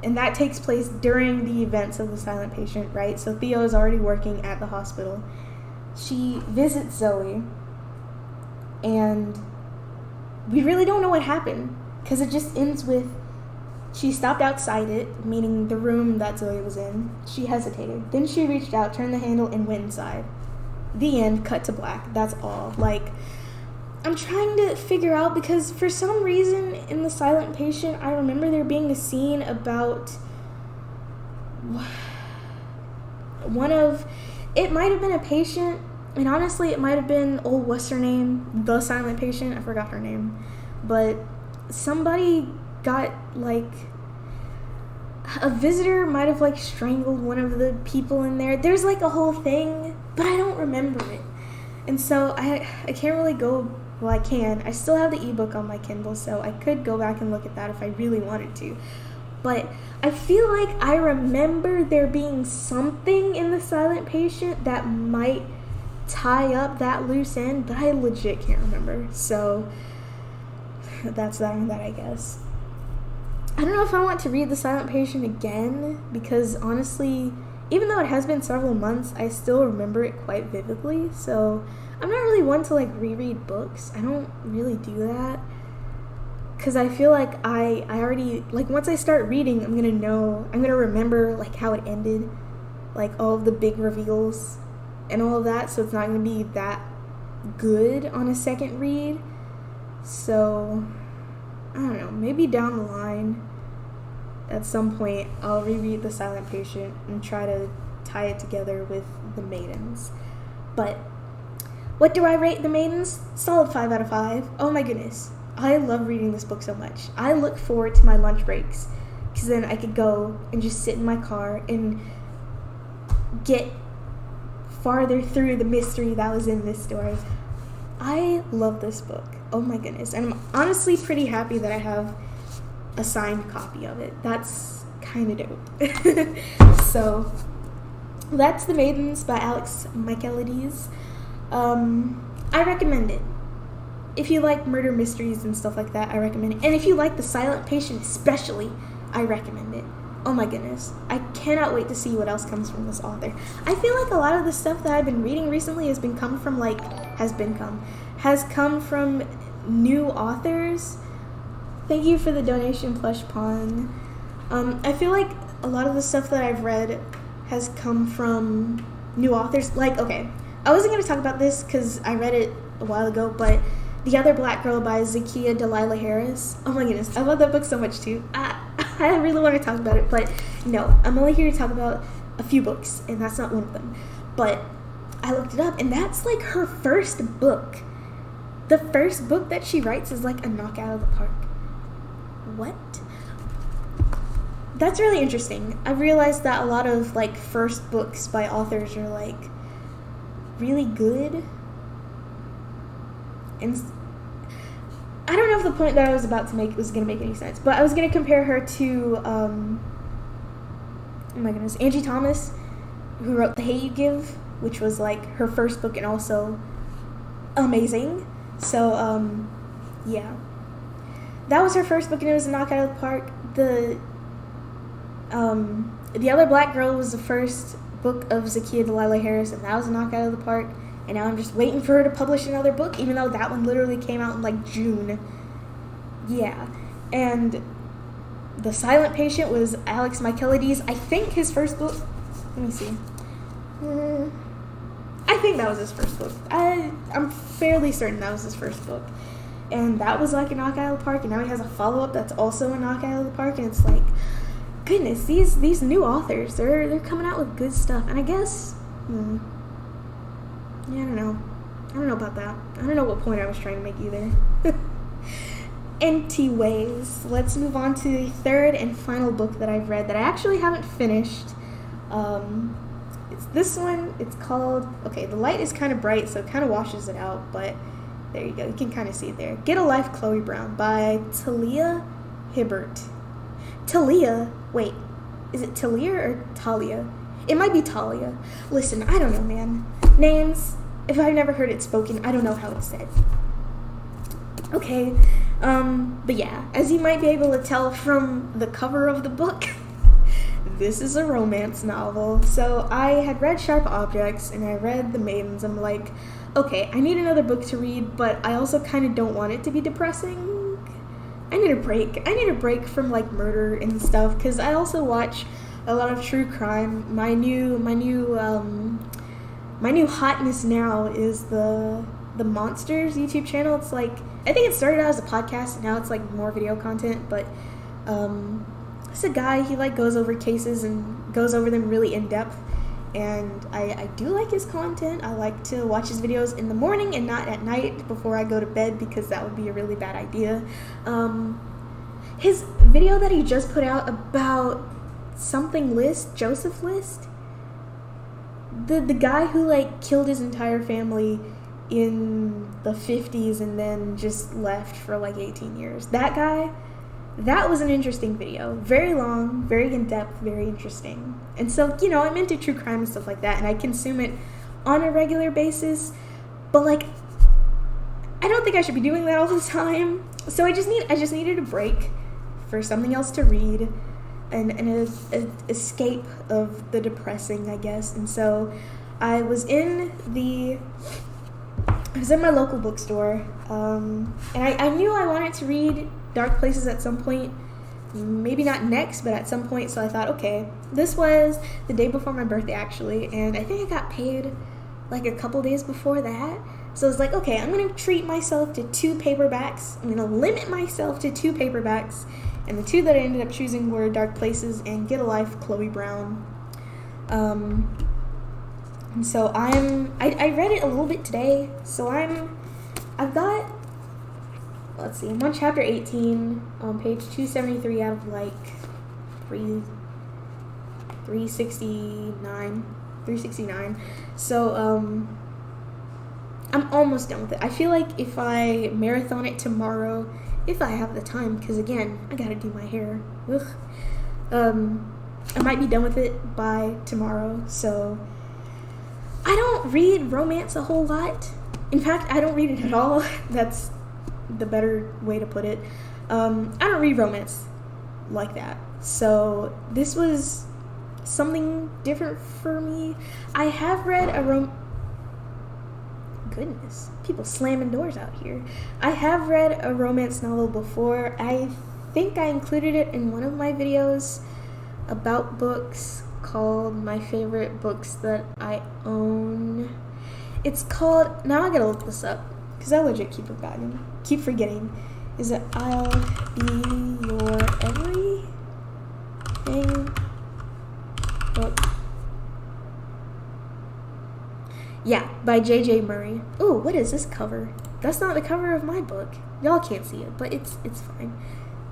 and that takes place during the events of the silent patient, right? So Theo is already working at the hospital. She visits Zoe, and we really don't know what happened, because it just ends with she stopped outside it, meaning the room that Zoe was in. She hesitated. Then she reached out, turned the handle, and went inside. The end, cut to black. That's all. Like, I'm trying to figure out, because for some reason in the silent patient, I remember there being a scene about it might have been a patient, and honestly it might have been what's her name, the silent patient, I forgot her name, but somebody got, like, a visitor might have, like, strangled one of the people in there. There's, like, a whole thing, but I don't remember it. And so I can't really go, well, I can. I still have the ebook on my Kindle, so I could go back and look at that if I really wanted to. But I feel like I remember there being something in the silent patient that might tie up that loose end, but I legit can't remember. So that's that on that, I guess. I don't know if I want to read The Silent Patient again, because honestly, even though it has been several months, I still remember it quite vividly. So I'm not really one to, like, reread books. I don't really do that, because I feel like I already, like, once I start reading, I'm gonna remember, like, how it ended, like, all of the big reveals and all of that, so it's not gonna be that good on a second read. So I don't know, maybe down the line at some point I'll reread The Silent Patient and try to tie it together with The Maidens. But what do I rate The Maidens? Solid 5 out of 5. Oh my goodness, I love reading this book so much. I look forward to my lunch breaks, because then I could go and just sit in my car and get farther through the mystery that was in this story. I love this book. Oh my goodness. And I'm honestly pretty happy that I have a signed copy of it. That's kind of dope. So that's The Maidens by Alex Michaelides. I recommend it. If you like murder mysteries and stuff like that, I recommend it. And if you like The Silent Patient especially, I recommend it. Oh my goodness. I cannot wait to see what else comes from this author. I feel like a lot of the stuff that I've been reading recently has come from new authors. Thank you for the donation, Plush Pond. I feel like a lot of the stuff that I've read has come from new authors. Like, okay, I wasn't going to talk about this because I read it a while ago, but The Other Black Girl by Zakiyah Delilah Harris. Oh my goodness, I love that book so much too. I really want to talk about it, but no, I'm only here to talk about a few books, and that's not one of them. But I looked it up, and that's like her first book. The first book that she writes is like a knockout of the park. What? That's really interesting. I've realized that a lot of like first books by authors are like really good. And I don't know if the point that I was about to make was going to make any sense, but I was going to compare her to, oh my goodness, Angie Thomas, who wrote The Hate You Give, which was like her first book and also amazing. So, yeah. That was her first book and it was a knockout of the park. The Other Black Girl was the first book of Zakiyah Delilah Harris, and that was a knockout of the park. And now I'm just waiting for her to publish another book, even though that one literally came out in like June. Yeah. And The Silent Patient was Alex Michaelides. I think his first book, let me see. I think that was his first book. I'm fairly certain that was his first book. And that was like a knockout of the park, and now he has a follow-up that's also a knockout of the park, and it's like, goodness, these new authors, they're coming out with good stuff. And I guess, yeah, I don't know about that. I don't know what point I was trying to make either. Anyways, let's move on to the third and final book that I've read that I actually haven't finished. It's this one. It's called, okay, the light is kind of bright, so it kind of washes it out, but there you go. You can kind of see it there. Get a Life, Chloe Brown by Talia Hibbert. Talia. Wait, is it Talia or Talia? It might be Talia. Listen, I don't know, man. Names, if I've never heard it spoken, I don't know how it's said. Okay, but yeah, as you might be able to tell from the cover of the book, this is a romance novel. So I had read Sharp Objects and I read The Maidens. I'm like, okay, I need another book to read, but I also kind of don't want it to be depressing. I need a break. I need a break from like murder and stuff, because I also watch a lot of true crime. My new hotness now is the Monsters YouTube channel. It's like, I think it started out as a podcast and now it's like more video content, but it's a guy, he like goes over cases and goes over them really in depth, and I do like his content. I like to watch his videos in the morning and not at night before I go to bed, because that would be a really bad idea. His video that he just put out about something List, Joseph List, the guy who like killed his entire family in the 50s and then just left for like 18 years. That guy, that was an interesting video. Very long, very in-depth, very interesting. And so, you know, I'm into true crime and stuff like that, and I consume it on a regular basis, but like, I don't think I should be doing that all the time. So I just needed a break for something else to read, and an escape of the depressing, I guess. And so I was in my local bookstore, and I knew I wanted to read Dark Places at some point, maybe not next, but at some point. So I thought, okay, this was the day before my birthday actually, and I think I got paid like a couple days before that. So I was like, okay, I'm gonna treat myself to 2 paperbacks. I'm gonna limit myself to 2 paperbacks, and the 2 that I ended up choosing were Dark Places and Get a Life, Chloe Brown. And so I read it a little bit today. So I've got, let's see, I'm on chapter 18 on page 273 out of like 369. So I'm almost done with it. I feel like if I marathon it tomorrow, if I have the time, because again, I gotta do my hair. Ugh. I might be done with it by tomorrow. So I don't read romance a whole lot. In fact, I don't read it at all. That's the better way to put it. I don't read romance like that. So this was something different for me. I have read goodness, people slamming doors out here. I have read a romance novel before. I think I included it in one of my videos about books, called My Favorite Books That I Own. It's called, now I gotta look this up, because I legit keep forgetting. Is it I'll Be Your Everything book? Yeah, by J.J. Murray. Ooh, what is this cover? That's not the cover of my book. Y'all can't see it, but it's fine.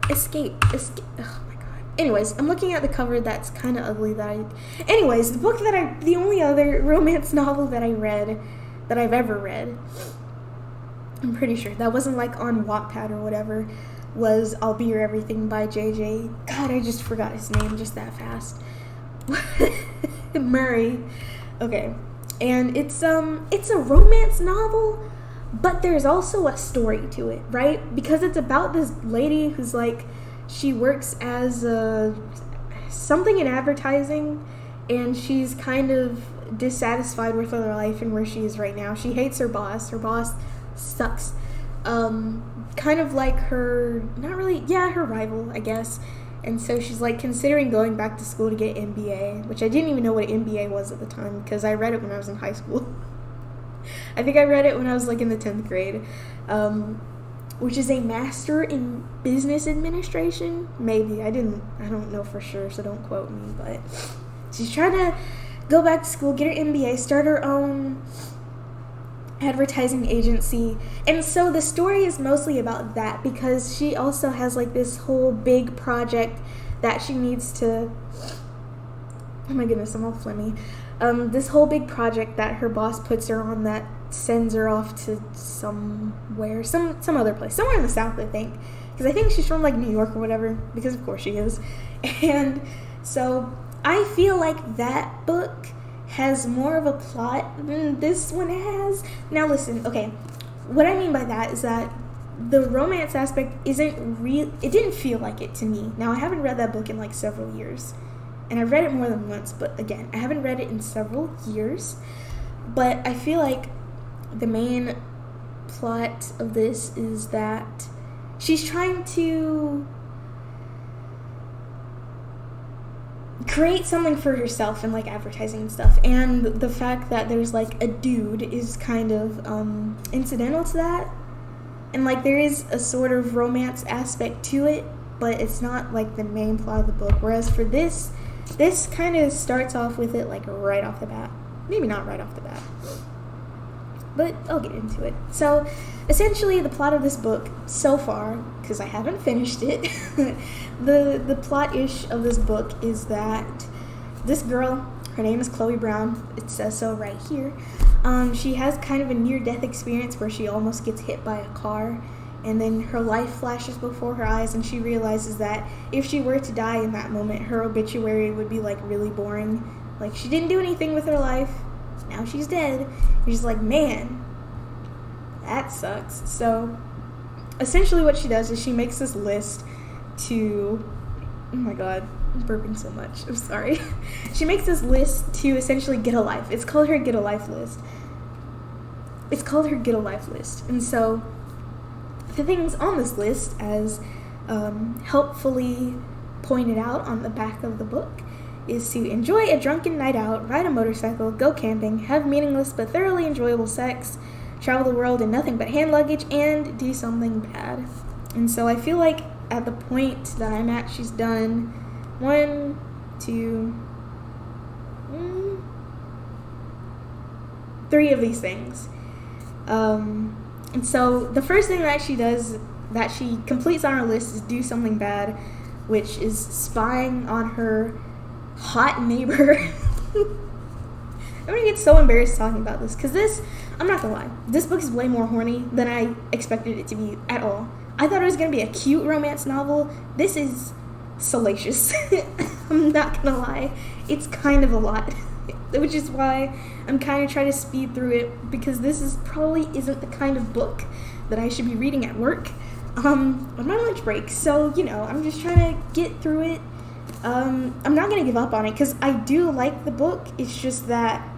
Escape. Oh my god. Anyways, I'm looking at the cover that's kind of ugly. Anyways, the only other romance novel that I've ever read, I'm pretty sure that wasn't like on Wattpad or whatever, was I'll Be Your Everything by J.J. God, I just forgot his name just that fast. Murray. Okay. And it's a romance novel, but there's also a story to it, right? Because it's about this lady who's like, she works as something in advertising, and she's kind of dissatisfied with her life and where she is right now. She hates her boss. Her boss sucks. Kind of like her rival, I guess. And so she's like considering going back to school to get an MBA, which I didn't even know what an MBA was at the time, because I read it when I was in high school. I think I read it when I was like in the 10th grade, which is a master in business administration. Maybe. I don't know for sure, so don't quote me, but she's trying to go back to school, get her MBA, start her own advertising agency. And so the story is mostly about that, because she also has like this whole big project that she needs to, oh my goodness, I'm all phlegmy. This whole big project that her boss puts her on that sends her off to somewhere, some other place, somewhere in the South, I think, because because I think she's from like New York or whatever, because of course she is. And so I feel like that book has more of a plot than this one has. Now listen, okay, what I mean by that is that the romance aspect isn't real. It didn't feel like it to me. Now I haven't read that book in like several years, and I've read it more than once, but again, I haven't read it in several years. But I feel like the main plot of this is that she's trying to create something for herself and like advertising and stuff, and the fact that there's like a dude is kind of incidental to that, and like there is a sort of romance aspect to it, but it's not like the main plot of the book. Whereas for this kind of starts off with it like right off the bat. Maybe not right off the bat, but I'll get into it. So essentially the plot of this book so far, because I haven't finished it, the plot-ish of this book is that this girl, her name is Chloe Brown, it says so right here, she has kind of a near-death experience where she almost gets hit by a car, and then her life flashes before her eyes, and she realizes that if she were to die in that moment, her obituary would be like really boring. Like, she didn't do anything with her life, now she's dead, and she's like, man, that sucks. So essentially what she does is she makes this list to, oh my god, I'm burping so much, I'm sorry. She makes this list to essentially get a life. It's called her Get a Life list. And so the things on this list, as helpfully pointed out on the back of the book, is to enjoy a drunken night out, ride a motorcycle, go camping, have meaningless but thoroughly enjoyable sex, travel the world in nothing but hand luggage, and do something bad. And so I feel like at the point that I'm at, she's done 1, 2, 3 of these things. And so the first thing that she does, that she completes on her list, is do something bad, which is spying on her hot neighbor. I'm gonna get so embarrassed talking about this, because this, I'm not gonna lie, this book is way more horny than I expected it to be at all. I thought it was gonna be a cute romance novel. This is salacious. I'm not gonna lie, it's kind of a lot, which is why I'm kind of trying to speed through it, because this is probably isn't the kind of book that I should be reading at work on my lunch break. So, you know, I'm just trying to get through it. I'm not gonna give up on it, because I do like the book. It's just that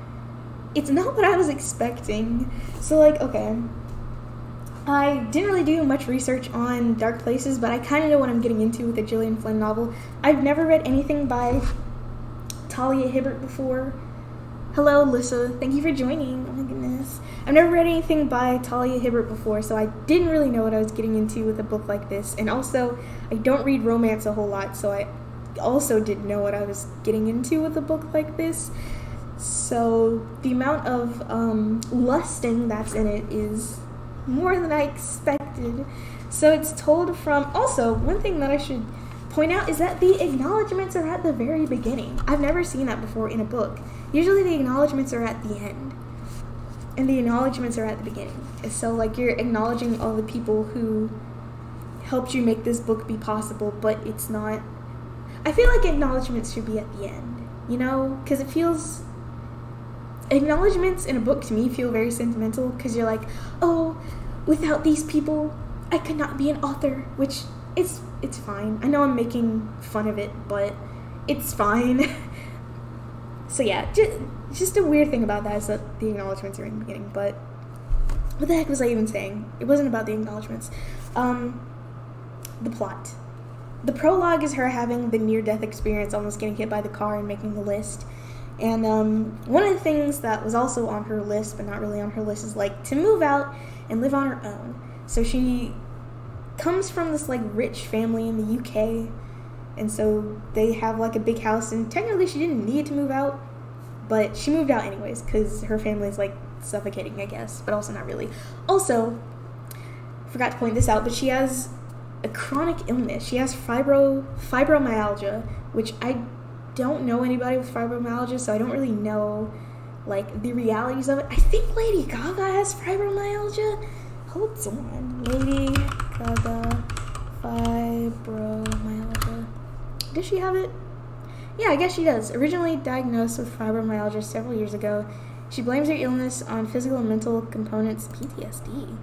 it's not what I was expecting. So, like, okay, I didn't really do much research on Dark Places, but I kind of know what I'm getting into with the Jillian Flynn novel. I've never read anything by Talia Hibbert before. Hello, Lissa. Thank you for joining. Oh my goodness. I've never read anything by Talia Hibbert before, so I didn't really know what I was getting into with a book like this. And also, I don't read romance a whole lot, so I also didn't know what I was getting into with a book like this. So the amount of lusting that's in it is more than I expected. So it's told from, also, one thing that I should point out is that the acknowledgments are at the very beginning. I've never seen that before in a book. Usually the acknowledgments are at the end, and the acknowledgments are at the beginning. And so, like, you're acknowledging all the people who helped you make this book be possible, but it's not. I feel like acknowledgments should be at the end, you know? Because it feels, acknowledgments in a book to me feel very sentimental, because you're like, oh, without these people, I could not be an author, which it's fine. I know I'm making fun of it, but it's fine. So yeah, just a weird thing about that is that the acknowledgments are in the beginning, but what the heck was I even saying? It wasn't about the acknowledgments. The plot. The prologue is her having the near-death experience, almost getting hit by the car and making the list. And one of the things that was also on her list, but not really on her list, is like to move out and live on her own. So she comes from this like rich family in the UK, and so they have like a big house, and technically she didn't need to move out, but she moved out anyways because her family's like suffocating, I guess, but also not really. Also, forgot to point this out, but she has a chronic illness. She has fibromyalgia, which I don't know anybody with fibromyalgia, so I don't really know like the realities of it. I think Lady Gaga has fibromyalgia. Hold on, Lady Gaga fibromyalgia. Does she have it? Yeah, I guess she does. Originally diagnosed with fibromyalgia several years ago, she blames her illness on physical and mental components, PTSD.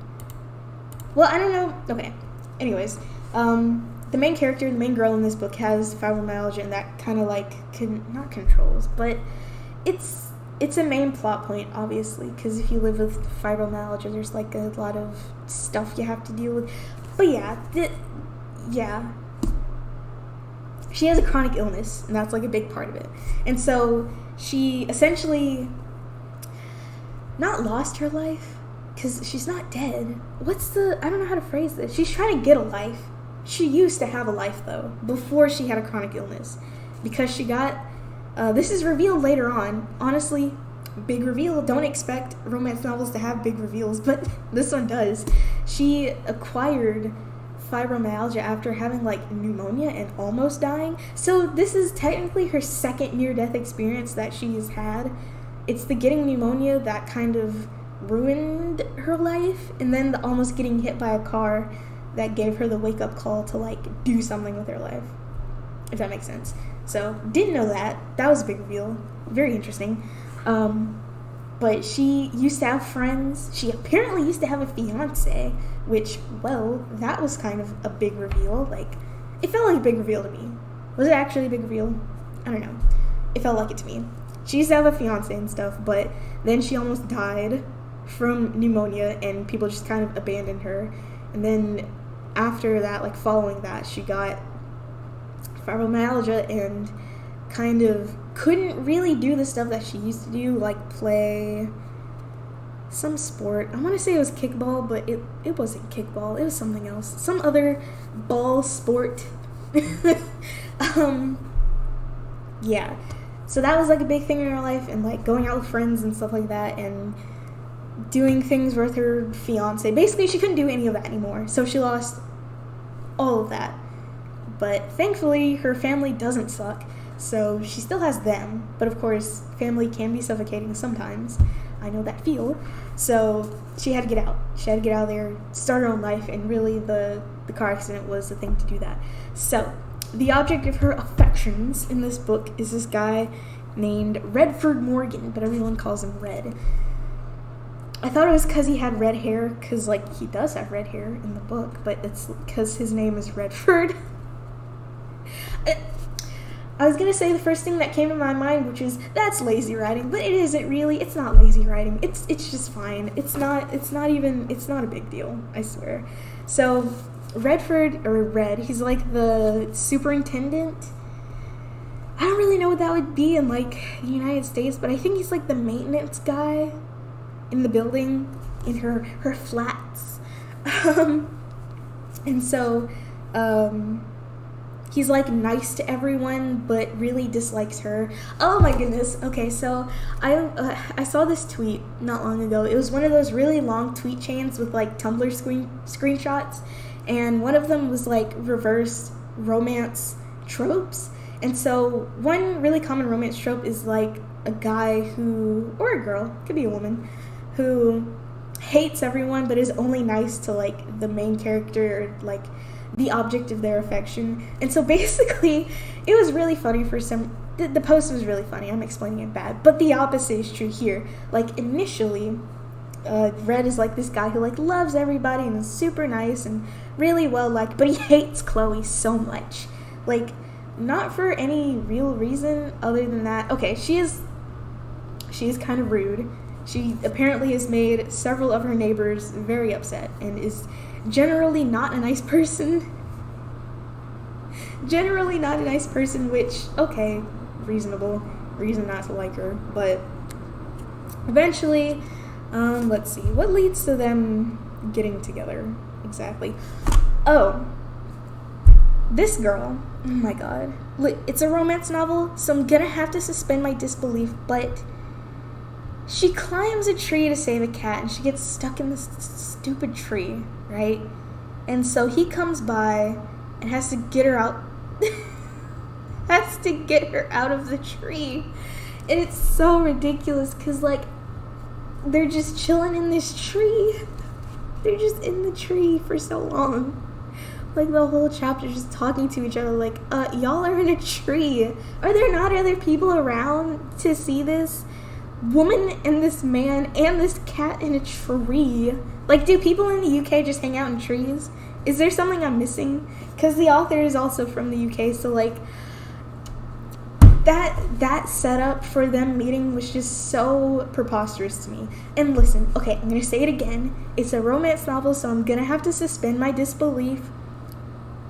Well, I don't know. Okay. Anyways, the main character, the main girl in this book has fibromyalgia, and that kind of like not controls, but it's a main plot point, obviously, because if you live with fibromyalgia, there's like a lot of stuff you have to deal with. But yeah, she has a chronic illness, and that's like a big part of it. And so she essentially not lost her life, because she's not dead. I don't know how to phrase this. She's trying to get a life. She used to have a life, though, before she had a chronic illness, because she got, this is revealed later on. Honestly, big reveal. Don't expect romance novels to have big reveals, but this one does. She acquired fibromyalgia after having like pneumonia and almost dying. So this is technically her second near-death experience that she's had. It's the getting pneumonia that kind of ruined her life, and then the almost getting hit by a car that gave her the wake-up call to like do something with her life, if that makes sense. So didn't know that. That was a big reveal. Very interesting. But she used to have friends. She apparently used to have a fiance, which, well, that was kind of a big reveal. Like, it felt like a big reveal to me. Was it actually a big reveal? I don't know. It felt like it to me. She used to have a fiance and stuff, but then she almost died from pneumonia, and people just kind of abandoned her. And then after that, like following that, she got fibromyalgia and kind of couldn't really do the stuff that she used to do, like play some sport. I want to say it was kickball, but it wasn't kickball. It was something else. Some other ball sport. Yeah. So that was like a big thing in her life, and like going out with friends and stuff like that, and doing things with her fiance. Basically, she couldn't do any of that anymore, so she lost all of that. But thankfully, her family doesn't suck, so she still has them. But of course, family can be suffocating sometimes. I know that feel. So she had to get out. She had to get out of there, start her own life, and really the car accident was the thing to do that. So the object of her affections in this book is this guy named Redford Morgan, but everyone calls him Red. I thought it was because he had red hair, because like he does have red hair in the book, but it's because his name is Redford. I was gonna say the first thing that came to my mind, which is that's lazy writing, but it isn't really. It's not lazy writing. It's just fine. It's not a big deal, I swear. So Redford, or Red, he's like the superintendent. I don't really know what that would be in like the United States, but I think he's like the maintenance guy in the building, in her flats. And so he's like nice to everyone, but really dislikes her. Oh my goodness. Okay, so I saw this tweet not long ago. It was one of those really long tweet chains with like Tumblr screenshots, and one of them was like reverse romance tropes. And so one really common romance trope is like a guy who, or a girl, could be a woman, who hates everyone but is only nice to like the main character, or like the object of their affection. And so basically it was really funny for the post was really funny. I'm explaining it bad, but the opposite is true here. Like initially Red is like this guy who like loves everybody and is super nice and really well liked, but he hates Chloe so much, like not for any real reason other than that. Okay, she is kind of rude. She apparently has made several of her neighbors very upset and is generally not a nice person. Which, okay, reasonable reason not to like her. But eventually, let's see, what leads to them getting together exactly? Oh, this girl, oh my god. It's a romance novel, so I'm gonna have to suspend my disbelief, but she climbs a tree to save a cat, and she gets stuck in this stupid tree, right? And so he comes by and has to get her out of the tree. And it's so ridiculous, because like they're just chilling in this tree. They're just in the tree for so long. like the whole chapter just talking to each other like, y'all are in a tree. Are there not other people around to see this woman and this man and this cat in a tree? Like, do people in the UK just hang out in trees? Is there something I'm missing? Because the author is also from the UK, so like that setup for them meeting was just so preposterous to me. And listen, okay, I'm gonna say it again. It's a romance novel, so I'm gonna have to suspend my disbelief.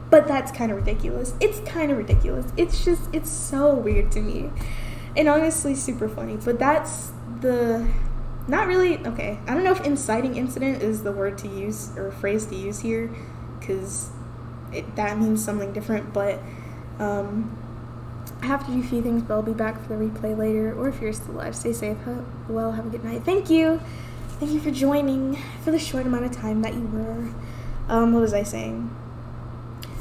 But that's kind of ridiculous. It's kind of ridiculous. It's so weird to me. And honestly, super funny. But that's not really, okay, I don't know if inciting incident is the word to use, or phrase to use here, because that means something different, but I have to do a few things, but I'll be back for the replay later. Or if you're still alive, stay safe. Well, have a good night. Thank you for joining for the short amount of time that you were. What was I saying?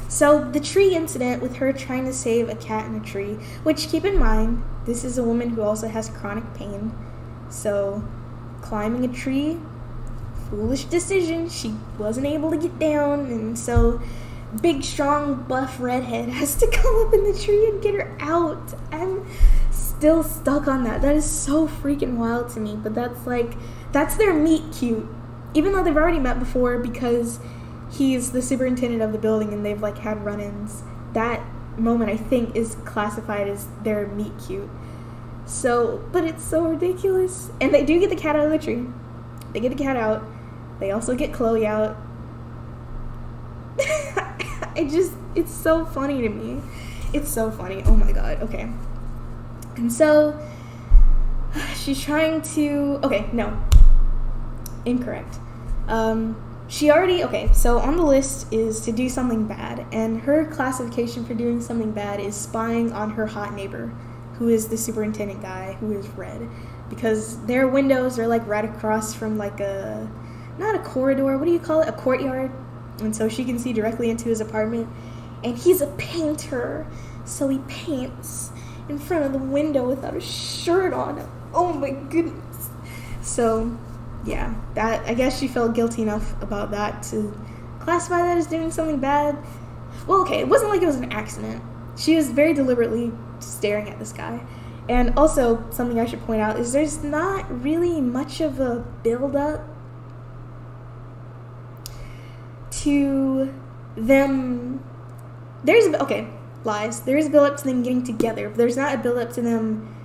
So the tree incident with her trying to save a cat in a tree, which, keep in mind, this is a woman who also has chronic pain. So climbing a tree, foolish decision. She wasn't able to get down, and so big, strong, buff redhead has to come up in the tree and get her out. I'm still stuck on that. That is so freaking wild to me. But that's their meet cute. Even though they've already met before, because he's the superintendent of the building and they've like had run-ins. That moment, I think, is classified as their meet cute. So, but it's so ridiculous. And they do get the cat out of the tree. They get the cat out. They also get Chloe out. It's so funny to me. It's so funny. Oh my god. Okay. And so, she's trying to, okay, no. Incorrect. So on the list is to do something bad, and her classification for doing something bad is spying on her hot neighbor, who is the superintendent guy, who is red, because their windows are like right across from like not a corridor, what do you call it, a courtyard, and so she can see directly into his apartment, and he's a painter, so he paints in front of the window without a shirt on. Oh my goodness. So yeah, that, I guess she felt guilty enough about that to classify that as doing something bad. Well, okay, it wasn't like it was an accident. She was very deliberately staring at this guy. And also, something I should point out is there's not really much of a build-up to them. There's a build-up to them getting together, but there's not a build-up to them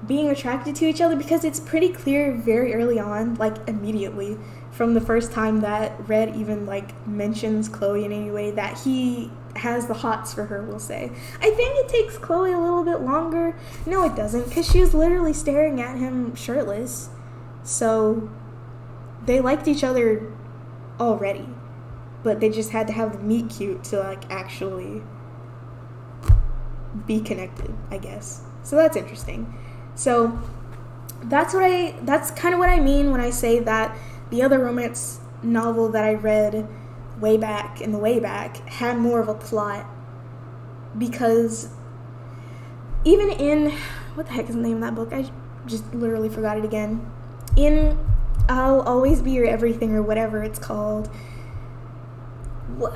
being attracted to each other, because it's pretty clear very early on, like immediately, from the first time that Red even like mentions Chloe in any way, that he has the hots for her, we'll say. I think it takes Chloe a little bit longer. No, it doesn't, because she was literally staring at him shirtless. So they liked each other already, but they just had to have the meet cute to like actually be connected, I guess. So that's interesting. So that's kind of what I mean when I say that the other romance novel that I read way back had more of a plot, because even in, what the heck is the name of that book? I just literally forgot it again. In I'll Always Be Your Everything, or whatever it's called.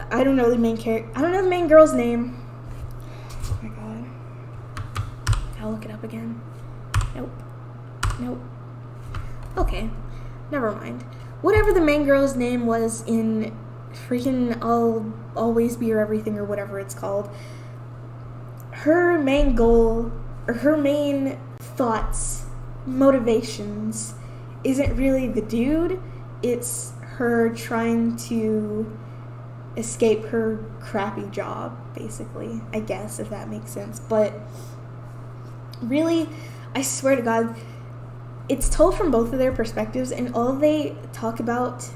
I don't know the main girl's name. Oh my god. I'll look it up again. Nope. Okay, never mind. Whatever the main girl's name was in freaking I'll Always Be Your Everything, or whatever it's called, her main goal, or her main thoughts, motivations, isn't really the dude. It's her trying to escape her crappy job, basically, I guess, if that makes sense. But really, I swear to God, it's told from both of their perspectives, and all they talk about,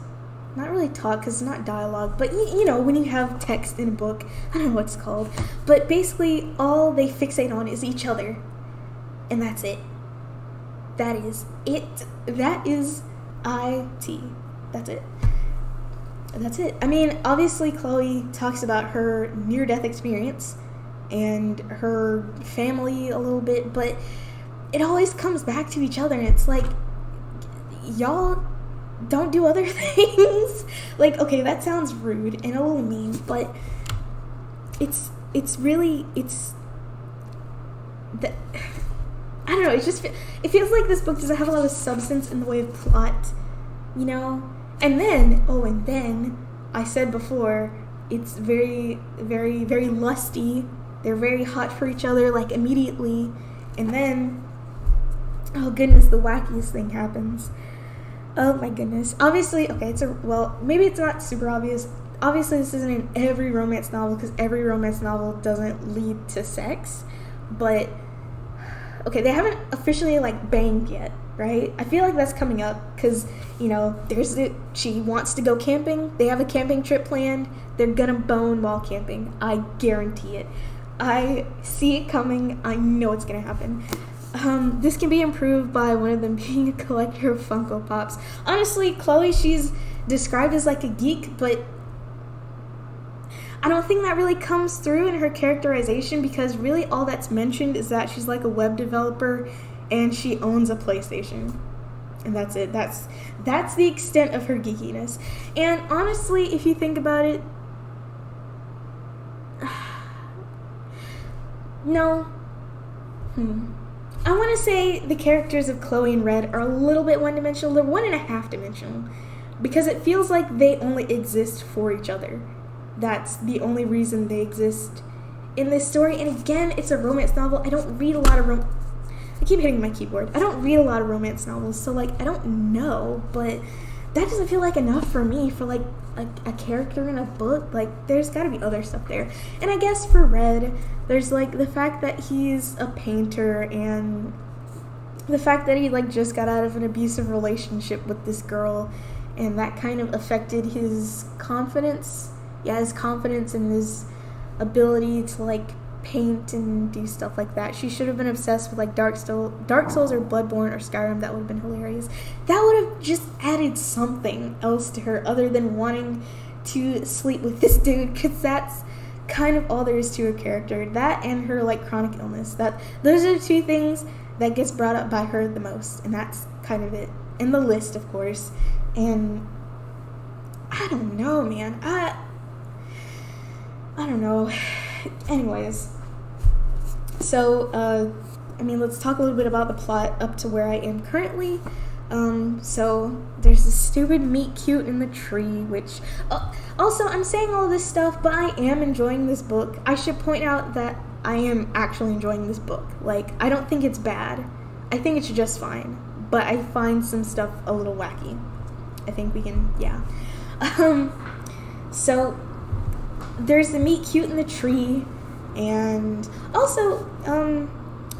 not really talk because it's not dialogue, but you know, when you have text in a book, I don't know what it's called, but basically all they fixate on is each other, and that's it. That is it. That is IT. That's it. I mean, obviously Chloe talks about her near-death experience and her family a little bit, but it always comes back to each other, and it's like, y'all don't do other things. Like, okay, that sounds rude and a little mean, but it's really that, I don't know, it feels like this book doesn't have a lot of substance in the way of plot, you know? And then I said before, it's very, very, very lusty. They're very hot for each other, like, immediately. And then, oh goodness, the wackiest thing happens. Oh my goodness. Obviously, okay, maybe it's not super obvious. Obviously, this isn't in every romance novel, because every romance novel doesn't lead to sex. But, okay, they haven't officially, like, banged yet, right? I feel like that's coming up, because, you know, she wants to go camping. They have a camping trip planned. They're gonna bone while camping. I guarantee it. I see it coming. I know it's gonna happen. This can be improved by one of them being a collector of Funko Pops. Honestly, Chloe, she's described as like a geek, but I don't think that really comes through in her characterization, because really all that's mentioned is that she's like a web developer and she owns a PlayStation. And that's it. That's the extent of her geekiness. And honestly, if you think about it, no. I want to say the characters of Chloe and Red are a little bit one-dimensional. They're 1.5 dimensional, because it feels like they only exist for each other. That's the only reason they exist in this story. And again, it's a romance novel. I don't read a lot of I keep hitting my keyboard. I don't read a lot of romance novels, so, like, I don't know, but that doesn't feel like enough for me for, like, a character in a book. Like, there's gotta be other stuff there. And I guess for Red, there's, like, the fact that he's a painter, and the fact that he, like, just got out of an abusive relationship with this girl, and that kind of affected his confidence. Yeah, his confidence and his ability to, like, paint and do stuff like that. She should have been obsessed with, like, Dark Souls or Bloodborne or Skyrim. That would have been hilarious. That would have just added something else to her other than wanting to sleep with this dude, because that's kind of all there is to her character. That and her, like, chronic illness. Those are the two things that gets brought up by her the most, and that's kind of it. And the list, of course. And I don't know, man. I don't know. Anyways, so, let's talk a little bit about the plot up to where I am currently. So, there's this stupid meet cute in the tree, which, also, I'm saying all this stuff, but I am enjoying this book. I should point out that I am actually enjoying this book. Like, I don't think it's bad. I think it's just fine, but I find some stuff a little wacky. I think we can, yeah. So, there's the meet cute in the tree, and also,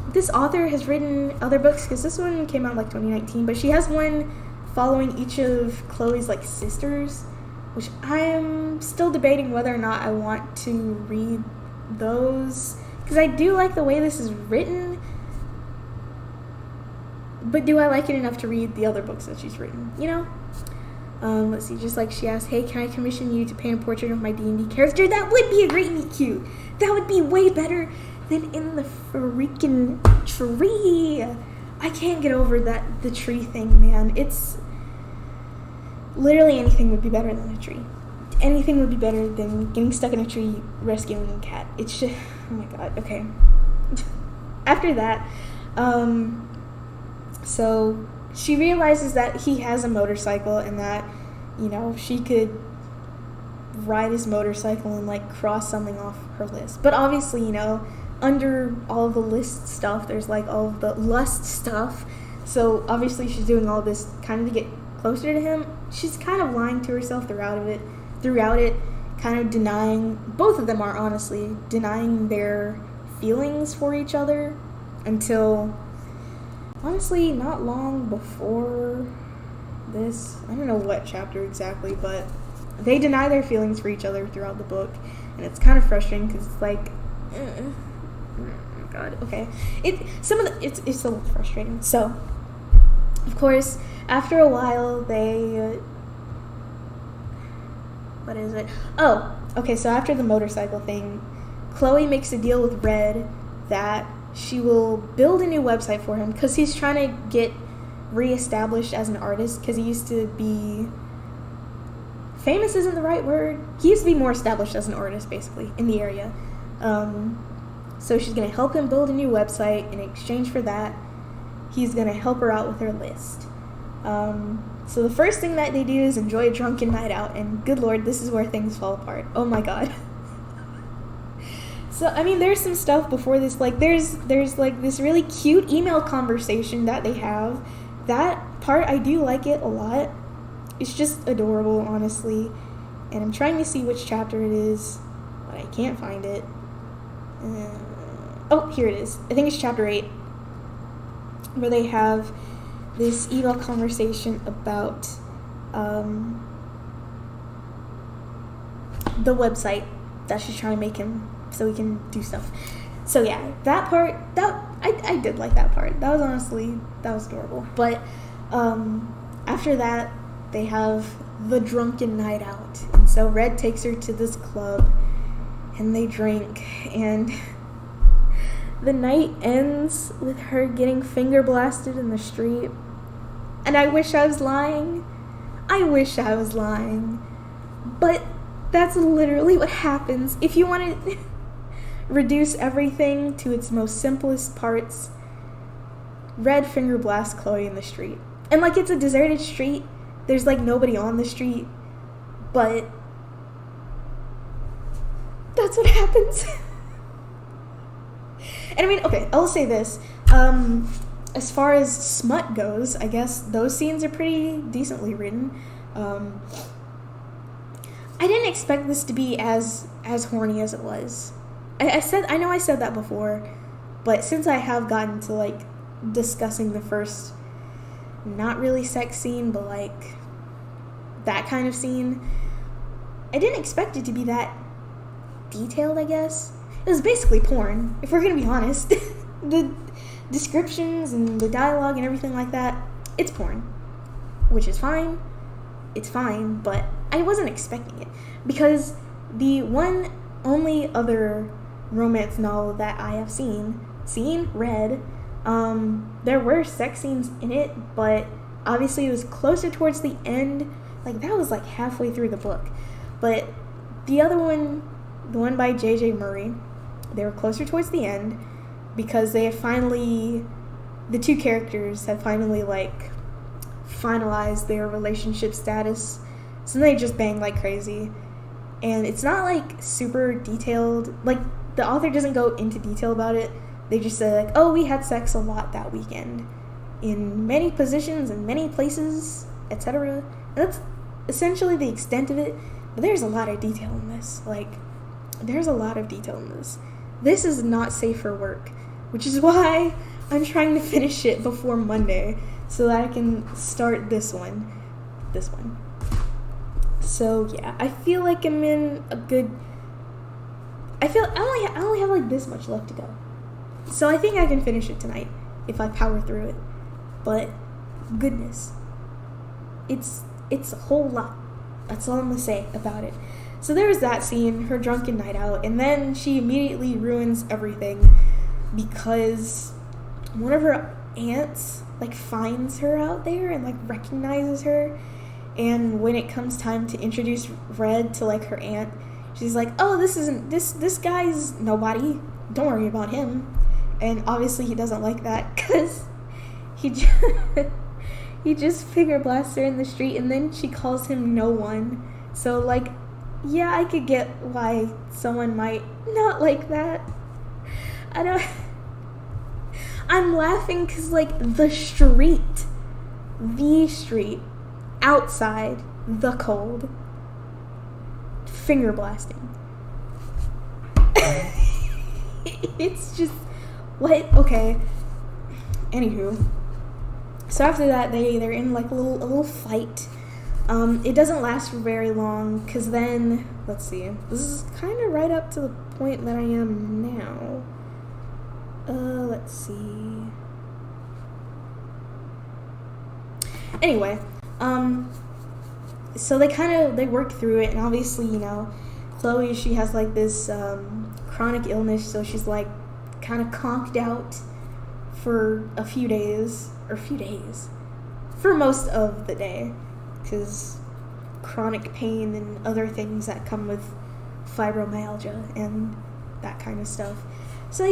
this author has written other books, because this one came out like 2019, but she has one following each of Chloe's, like, sisters, which I'm still debating whether or not I want to read those, because I do like the way this is written, but do I like it enough to read the other books that she's written, you know? Let's see, just like she asked, hey, can I commission you to paint a portrait of my D&D character? That would be a great meet cute. That would be way better than in the freaking tree. I can't get over the tree thing, man. It's literally anything would be better than a tree. Anything would be better than getting stuck in a tree rescuing a cat. It's just, oh my god, okay. After that, so she realizes that he has a motorcycle, and that, you know, she could ride his motorcycle and, like, cross something off her list. But obviously, you know, under all of the list stuff, there's, like, all of the lust stuff. So obviously she's doing all this kind of to get closer to him. She's kind of lying to herself throughout it, kind of denying, both of them are honestly denying their feelings for each other until, honestly, not long before this. I don't know what chapter exactly, but they deny their feelings for each other throughout the book, and it's kind of frustrating because it's like, oh god, okay. It's a little frustrating. So, of course, after a while, what is it? Oh, okay, so after the motorcycle thing, Chloe makes a deal with Red that she will build a new website for him, because he's trying to get reestablished as an artist, because he used to be famous isn't the right word. He used to be more established as an artist, basically, in the area. So she's going to help him build a new website. In exchange for that, he's going to help her out with her list. So the first thing that they do is enjoy a drunken night out, and good lord, this is where things fall apart. Oh my god. So, I mean, there's some stuff before this, like, there's like, this really cute email conversation that they have. That part, I do like it a lot. It's just adorable, honestly. And I'm trying to see which chapter it is, but I can't find it. Oh, here it is. I think it's chapter 8, where they have this email conversation about the website that she's trying to make him so he can do stuff. So yeah, that part, I did like that part. That was adorable. But after that, they have the drunken night out. And so Red takes her to this club, and they drink, and the night ends with her getting finger blasted in the street. And I wish I was lying. But that's literally what happens. If you want to reduce everything to its most simplest parts, Red finger blasts Chloe in the street. And like, it's a deserted street. There's like nobody on the street. But that's what happens. And I mean, okay, I'll say this. As far as smut goes, I guess those scenes are pretty decently written. I didn't expect this to be as horny as it was. I know I said that before, but since I have gotten to like discussing the first, not really sex scene, but like that kind of scene, I didn't expect it to be that detailed, I guess. It was basically porn, if we're gonna be honest. The descriptions and the dialogue and everything like that, it's porn, which is fine. It's fine, but I wasn't expecting it, because the one only other romance novel that I have read, there were sex scenes in it, but obviously it was closer towards the end. Like, that was like halfway through the book. But the other one, the one by J.J. Murray, they were closer towards the end, because they have finally, the two characters have finally like finalized their relationship status, so they just bang like crazy. And it's not like super detailed, like the author doesn't go into detail about it. They just say like, oh, we had sex a lot that weekend in many positions and many places, etc. And that's essentially the extent of it. But there's a lot of detail in this. This is not safe for work, which is why I'm trying to finish it before Monday so that I can start this one. So yeah, I feel like I'm in a good, I only have like this much left to go. So I think I can finish it tonight if I power through it. But goodness, it's a whole lot. That's all I'm gonna say about it. So there was that scene, her drunken night out, and then she immediately ruins everything because one of her aunts like finds her out there and like recognizes her. And when it comes time to introduce Red to like her aunt, she's like, oh, this guy's nobody, don't worry about him. And obviously he doesn't like that, because he just finger blasts her in the street, and then she calls him no one. So like, yeah, I could get why someone might not like that. I'm laughing because like the street outside, the cold, finger blasting. It's just, what? Okay. Anywho, so after that, they're in like a little fight. It doesn't last for very long, because then, let's see, this is kind of right up to the point that I am now. Let's see. Anyway, so they work through it, and obviously, you know, Chloe, she has like this chronic illness, so she's like kind of conked out for a few days, for most of the day, because chronic pain and other things that come with fibromyalgia and that kind of stuff. So,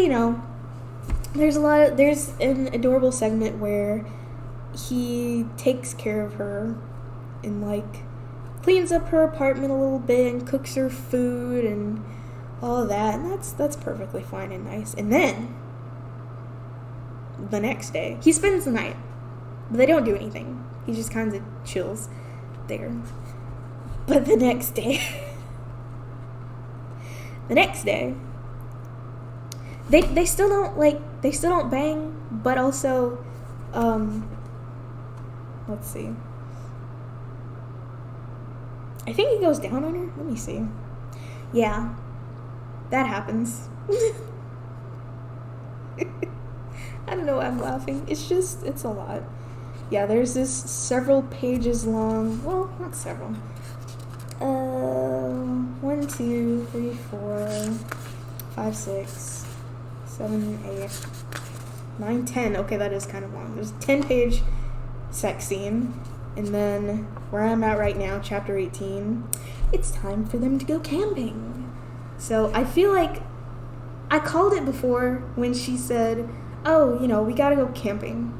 there's an adorable segment where he takes care of her and, like, cleans up her apartment a little bit and cooks her food and all of that, and that's perfectly fine and nice. And then the next day, he spends the night, but they don't do anything. He just kind of chills there. But the next day, they still don't bang, but also, let's see. I think he goes down on her. Let me see. Yeah, that happens. I don't know why I'm laughing. It's a lot. Yeah, there's this several pages long, well, not several. 1, 2, 3, 4, 5, 6, 7, 8, 9, 10. Okay, that is kind of long. There's a 10-page sex scene. And then where I'm at right now, chapter 18, it's time for them to go camping. So I feel like I called it before when she said, oh, we gotta go camping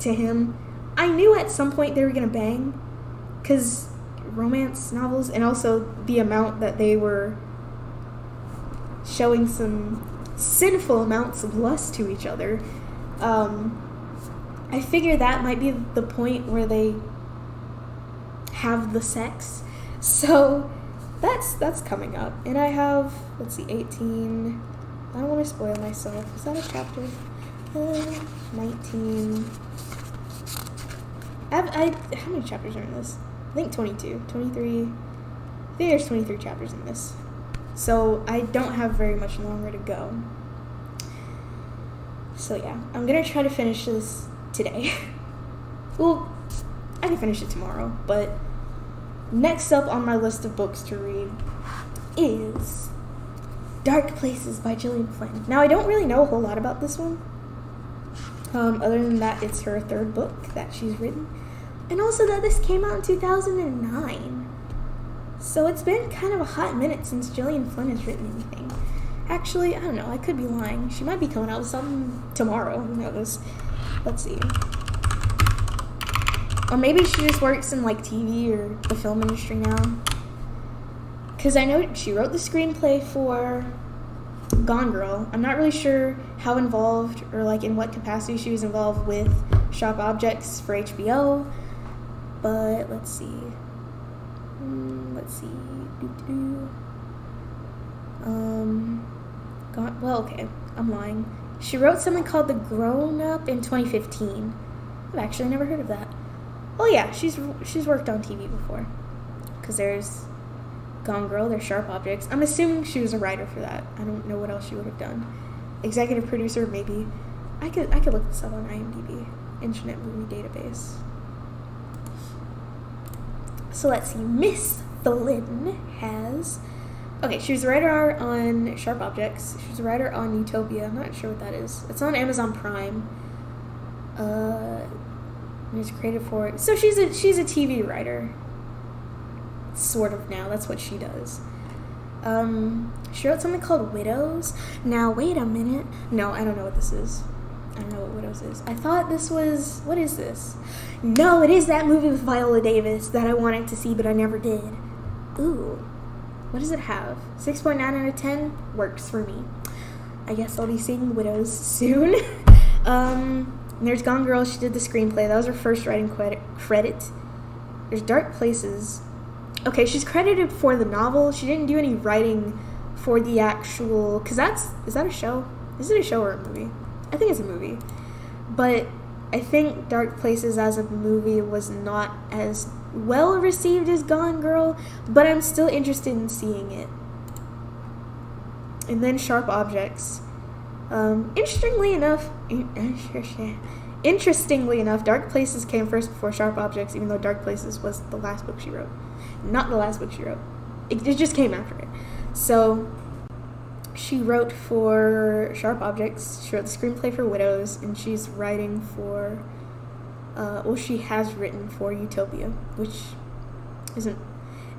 to him. I knew at some point they were gonna bang, because romance novels, and also the amount that they were showing some sinful amounts of lust to each other. I figure that might be the point where they have the sex. So that's coming up. And I have, 18. I don't want to spoil myself. Is that a chapter? 19. How many chapters are in this? I think 22, 23. I think there's 23 chapters in this. So I don't have very much longer to go. So yeah, I'm going to try to finish this today. Well, I can finish it tomorrow, but next up on my list of books to read is Dark Places by Jillian Flynn. Now, I don't really know a whole lot about this one. Other than that, it's her third book that she's written. And also that this came out in 2009. So it's been kind of a hot minute since Jillian Flynn has written anything. Actually, I don't know. I could be lying. She might be coming out with something tomorrow. Who knows? Let's see. Or maybe she just works in, TV or the film industry now. Because I know she wrote the screenplay for Gone Girl. I'm not really sure how involved or, in what capacity she was involved with Sharp Objects for HBO. But, let's see. Okay, I'm lying. She wrote something called The Grown Up in 2015. I've actually never heard of that. Oh yeah, she's worked on TV before. Because there's Gone Girl, there's Sharp Objects. I'm assuming she was a writer for that. I don't know what else she would have done. Executive producer, maybe. I could look this up on IMDb, Internet Movie Database. So let's see. Miss Flynn has... Okay, she was a writer on Sharp Objects. She was a writer on Utopia. I'm not sure what that is. It's on Amazon Prime. It's created for... So she's a TV writer. Sort of now. That's what she does. She wrote something called Widows. Now, wait a minute. No, I don't know what this is. I don't know what Widows is. I thought this was... What is this? No, it is that movie with Viola Davis that I wanted to see, but I never did. Ooh. What does it have? 6.9 out of 10? Works for me. I guess I'll be seeing Widows soon. There's Gone Girl. She did the screenplay. That was her first writing credit. There's Dark Places. Okay, she's credited for the novel. She didn't do any writing for the actual... Because is that a show? Is it a show or a movie? I think it's a movie. But I think Dark Places as a movie was not as well received as Gone Girl, but I'm still interested in seeing it. And then Sharp Objects. Interestingly enough, Dark Places came first before Sharp Objects, even though Dark Places was the last book she wrote. Not the last book she wrote. It just came after it. So she wrote for Sharp Objects. She wrote the screenplay for Widows, and she's writing for she has written for Utopia, which isn't,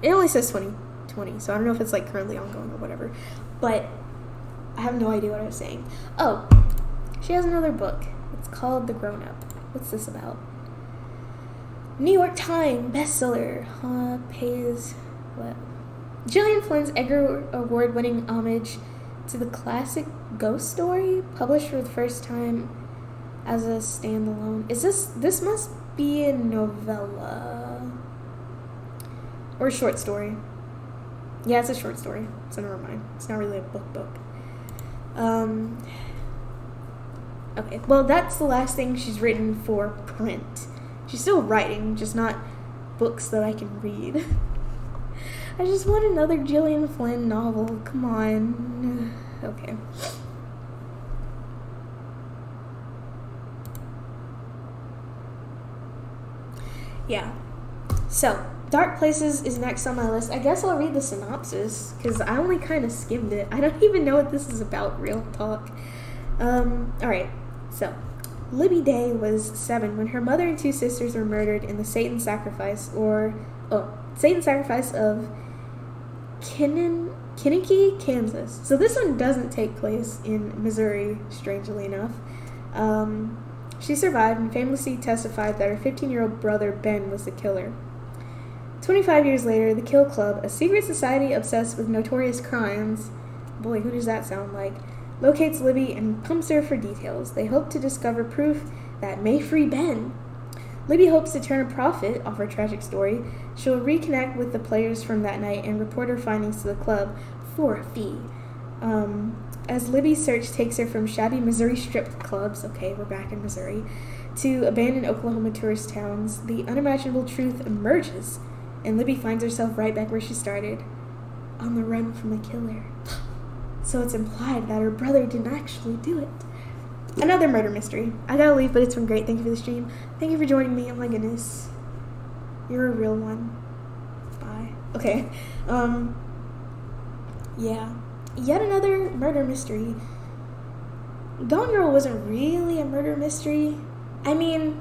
it only says 2020, so I don't know if it's like currently ongoing or whatever, but I have no idea what I was saying. Oh, she has another book. It's called The Grown Up. What's this about? New York Times bestseller. Pays what? Jillian Flynn's Edgar Award-winning homage to the classic ghost story, published for the first time as a standalone. This must be a novella or a short story. Yeah, it's a short story, so never mind. It's not really a book. Okay, well, that's the last thing she's written for print. She's still writing, just not books that I can read. I just want another Jillian Flynn novel. Come on. Okay. Yeah. So, Dark Places is next on my list. I guess I'll read the synopsis, because I only kind of skimmed it. I don't even know what this is about, real talk. Alright. So, Libby Day was 7 when her mother and 2 sisters were murdered in the Satan sacrifice of Kinnicky, Kansas. So this one doesn't take place in Missouri, strangely enough. She survived and famously testified that her 15-year-old brother Ben was the killer. 25 years later, the Kill Club, a secret society obsessed with notorious crimes, boy, who does that sound like, locates Libby and pumps her for details. They hope to discover proof that may free Ben. Libby hopes to turn a profit off her tragic story. She'll reconnect with the players from that night and report her findings to the club for a fee. As Libby's search takes her from shabby Missouri strip clubs, okay, we're back in Missouri, to abandoned Oklahoma tourist towns, the unimaginable truth emerges, and Libby finds herself right back where she started, on the run from a killer. So it's implied that her brother didn't actually do it. Another murder mystery. I gotta leave, but it's been great. Thank you for the stream. Thank you for joining me. Oh my goodness. You're a real one. Bye. Okay. Yeah. Yet another murder mystery. Gone Girl wasn't really a murder mystery. I mean,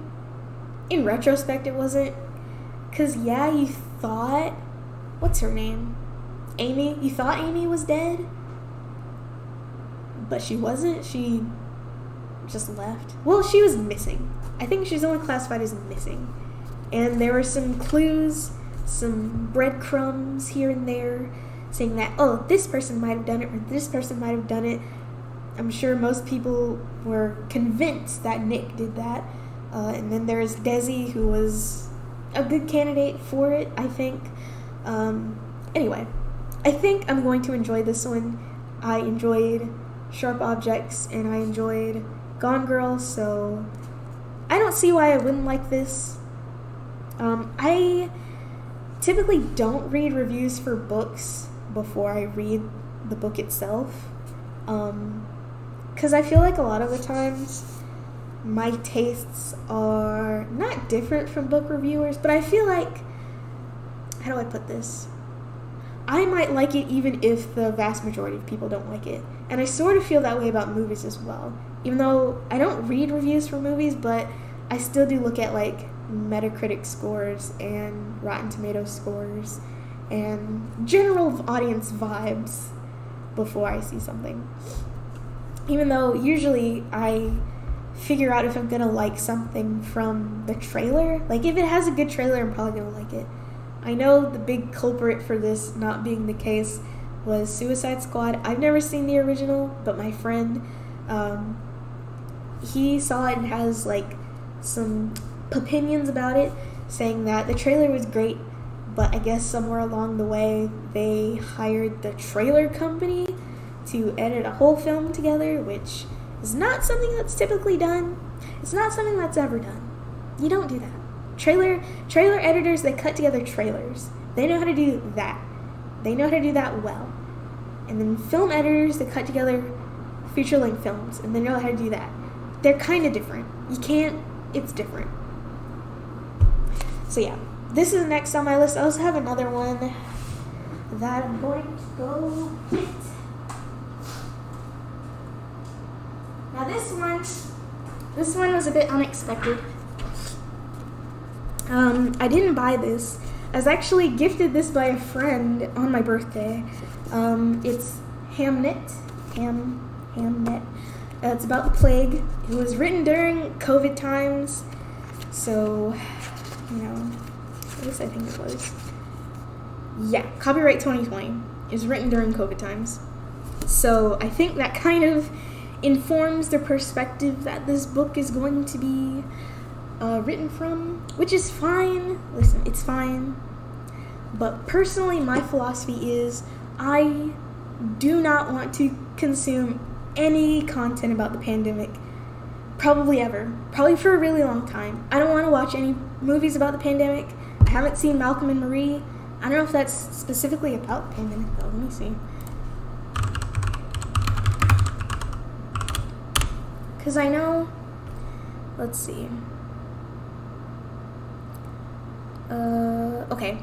in retrospect, it wasn't. Because, yeah, you thought... What's her name? Amy? You thought Amy was dead? But she wasn't. She just left. Well, she was missing. I think she's only classified as missing. And there were some clues, some breadcrumbs here and there, saying that, oh, this person might have done it, or this person might have done it. I'm sure most people were convinced that Nick did that. And then there's Desi, who was a good candidate for it, I think. Anyway, I think I'm going to enjoy this one. I enjoyed Sharp Objects, and I enjoyed Gone Girl, so I don't see why I wouldn't like this. I typically don't read reviews for books before I read the book itself, because I feel like a lot of the times my tastes are not different from book reviewers, but I feel like, how do I put this? I might like it even if the vast majority of people don't like it. And I sort of feel that way about movies as well. Even though I don't read reviews for movies, but I still do look at like Metacritic scores and Rotten Tomatoes scores and general audience vibes before I see something. Even though usually I figure out if I'm gonna like something from the trailer. Like if it has a good trailer, I'm probably gonna like it. I know the big culprit for this not being the case was Suicide Squad. I've never seen the original, but my friend, he saw it and has like some opinions about it, saying that the trailer was great, but I guess somewhere along the way they hired the trailer company to edit a whole film together, which is not something that's typically done. It's not something that's ever done. You don't do that. Trailer editors, they cut together trailers. They know how to do that. They know how to do that well. And then film editors, they cut together feature-length films, and they know how to do that. They're kind of different. You can't, it's different. So yeah, this is next on my list. I also have another one that I'm going to go get. Now this one was a bit unexpected. I didn't buy this. I was actually gifted this by a friend on my birthday. It's Hamnet. It's about the plague. It was written during COVID times. So, at least I think it was. Yeah, copyright 2020. It was written during COVID times. So I think that kind of informs the perspective that this book is going to be written from, which is fine. Listen, it's fine. But personally, my philosophy is I do not want to consume any content about the pandemic. Probably ever. Probably for a really long time. I don't want to watch any movies about the pandemic. I haven't seen Malcolm and Marie. I don't know if that's specifically about the pandemic, though. Let me see. Because I know... Let's see. Okay.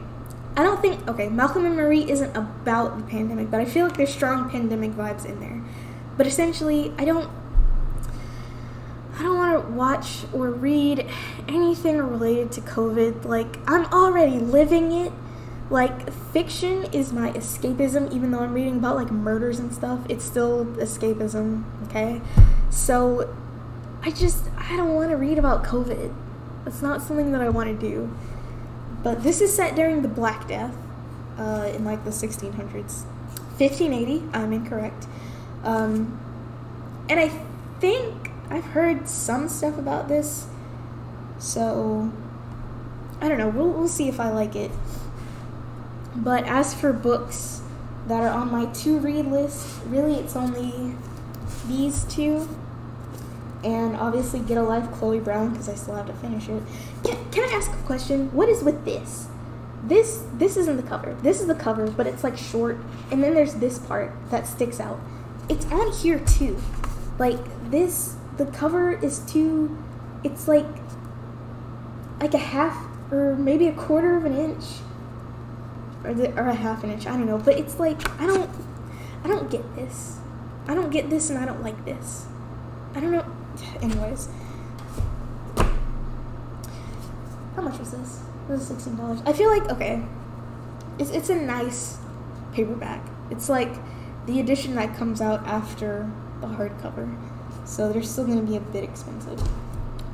I don't think... Okay, Malcolm and Marie isn't about the pandemic, but I feel like there's strong pandemic vibes in there. But essentially, I don't want to watch or read anything related to COVID. Like, I'm already living it. Like, fiction is my escapism, even though I'm reading about, like, murders and stuff. It's still escapism, okay? So, I don't want to read about COVID. That's not something that I want to do. But this is set during the Black Death, in, like, the 1600s. 1580, I'm incorrect. And I think I've heard some stuff about this, so I don't know. We'll see if I like it. But as for books that are on my to-read list, really it's only these two, and obviously Get a Life, Chloe Brown, because I still have to finish it. Can I ask a question? What is with this? This isn't the cover. This is the cover, but it's like short, and then there's this part that sticks out. It's on here too. Like this, the cover is too, it's like a half or maybe a quarter of an inch or a half an inch, I don't know, but it's like, I don't get this. I don't get this and I don't like this. I don't know. Anyways. How much was this? It was $16. I feel like, okay, it's a nice paperback. It's like the edition that comes out after the hardcover, so they're still going to be a bit expensive.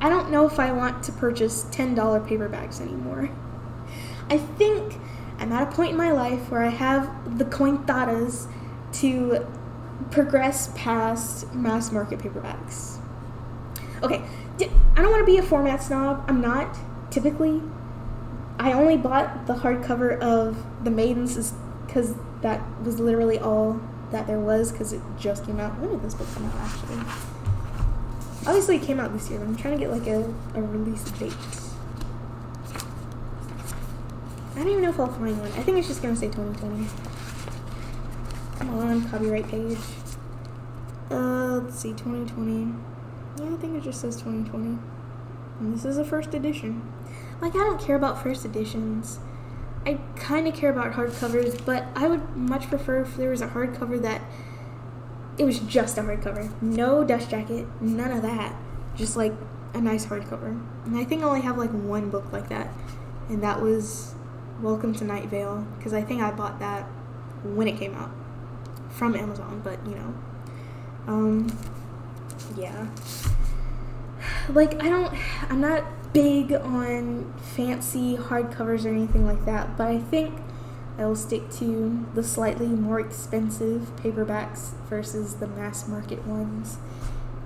I don't know if I want to purchase $10 paperbacks anymore. I think I'm at a point in my life where I have the cointadas to progress past mass market paperbacks. Okay, I don't want to be a format snob. I'm not, typically. I only bought the hardcover of The Maidens because that was literally all that there was, because it just came out. When did this book come out, actually? Obviously it came out this year, but I'm trying to get like a release date. I don't even know if I'll find one. I think it's just gonna say 2020. Come on, copyright page. Let's see, 2020. Yeah, I think it just says 2020. And this is a first edition. Like, I don't care about first editions. I kind of care about hardcovers, but I would much prefer if there was a hardcover that it was just a hardcover. No dust jacket, none of that. Just like a nice hardcover. And I think I only have like one book like that, and that was Welcome to Night Vale, because I think I bought that when it came out from Amazon, but yeah. Like, I'm not big on fancy hardcovers or anything like that, but I think I will stick to the slightly more expensive paperbacks versus the mass market ones,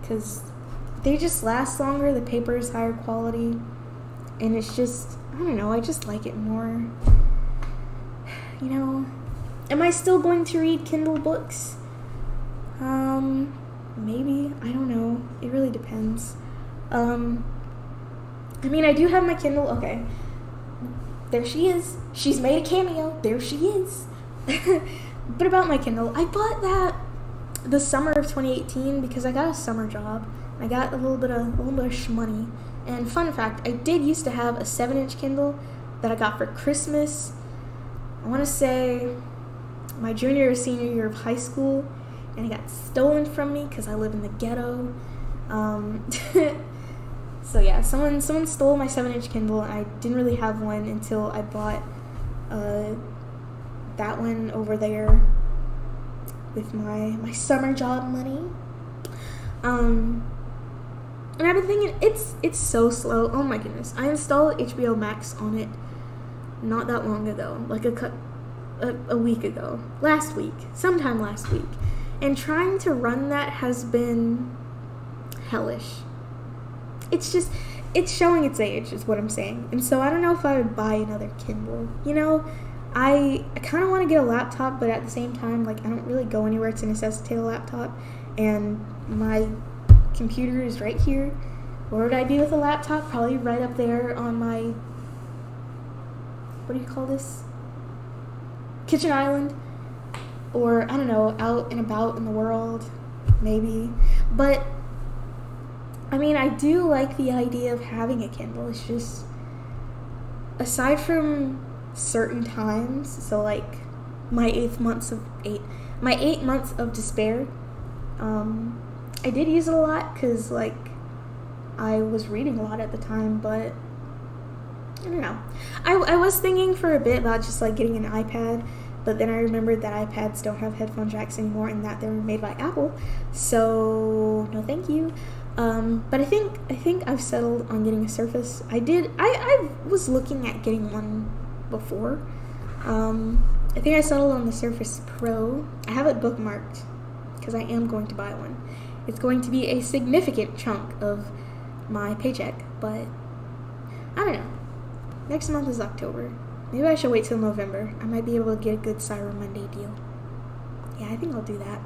because they just last longer, the paper is higher quality, and it's just, I don't know, I just like it more. Am I still going to read Kindle books? Maybe, I don't know, it really depends. I mean, I do have my Kindle. Okay. There she is. She's made a cameo. There she is. But about my Kindle, I bought that the summer of 2018 because I got a summer job. I got a little bit of shmoney. And fun fact, I did used to have a 7-inch Kindle that I got for Christmas. I want to say my junior or senior year of high school, and it got stolen from me because I live in the ghetto. So yeah, someone stole my 7-inch Kindle, and I didn't really have one until I bought that one over there with my summer job money. And I've been thinking, it's so slow. Oh my goodness. I installed HBO Max on it not that long ago, like a week ago. Sometime last week. And trying to run that has been hellish. It's showing its age, is what I'm saying. And so I don't know if I would buy another Kindle. You know, I kind of want to get a laptop, but at the same time, like, I don't really go anywhere to necessitate a laptop. And my computer is right here. What would I do with a laptop? Probably right up there on my, what do you call this? Kitchen island. Or, I don't know, out and about in the world, maybe. But I mean, I do like the idea of having a Kindle. It's just, aside from certain times, so like my 8 months of despair, I did use it a lot because like I was reading a lot at the time, but I don't know. I was thinking for a bit about just like getting an iPad, but then I remembered that iPads don't have headphone jacks anymore and that they're made by Apple, so no thank you. But I think I've settled on getting a Surface. I was looking at getting one before. I think I settled on the Surface Pro. I have it bookmarked because I am going to buy one. It's going to be a significant chunk of my paycheck, but I don't know. Next month is October. Maybe I should wait till November. I might be able to get a good Cyber Monday deal. Yeah, I think I'll do that.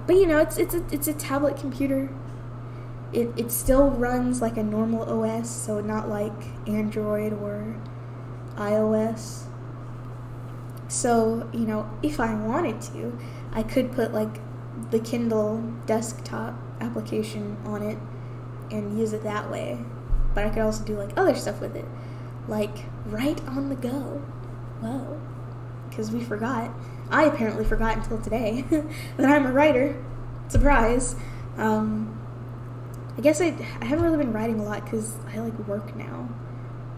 But you know, it's a tablet computer. It still runs like a normal OS, so not like Android or iOS. So, you know, if I wanted to, I could put like the Kindle desktop application on it and use it that way. But I could also do like other stuff with it, like write on the go. Whoa. Because we forgot. I apparently forgot until today that I'm a writer. Surprise. I guess I haven't really been writing a lot because I like work now.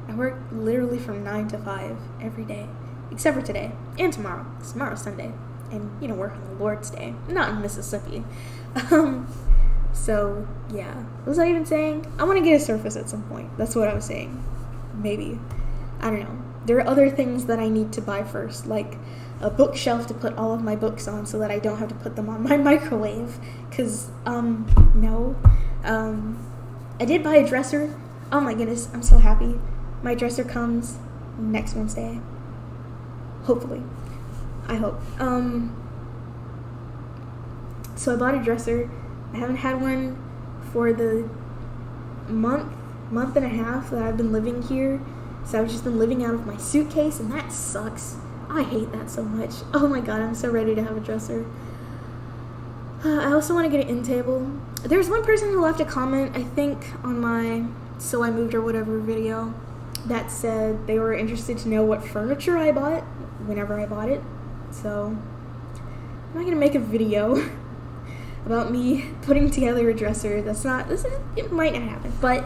I work literally from 9 to 5 every day, except for today and tomorrow. Tomorrow's Sunday, and you know, work on the Lord's Day, not in Mississippi. So yeah, what was I even saying? I want to get a Surface at some point. That's what I was saying. Maybe. I don't know. There are other things that I need to buy first, like a bookshelf to put all of my books on so that I don't have to put them on my microwave. Because, no. I did buy a dresser. Oh my goodness, I'm so happy. My dresser comes next Wednesday. Hopefully. I hope. So I bought a dresser. I haven't had one for the month and a half that I've been living here. So I've just been living out of my suitcase, and that sucks. I hate that so much. Oh my god, I'm so ready to have a dresser. I also want to get an end table. There's one person who left a comment, I think, on my So I Moved or Whatever video that said they were interested to know what furniture I bought whenever I bought it. So I'm not going to make a video about me putting together a dresser. It might not happen, but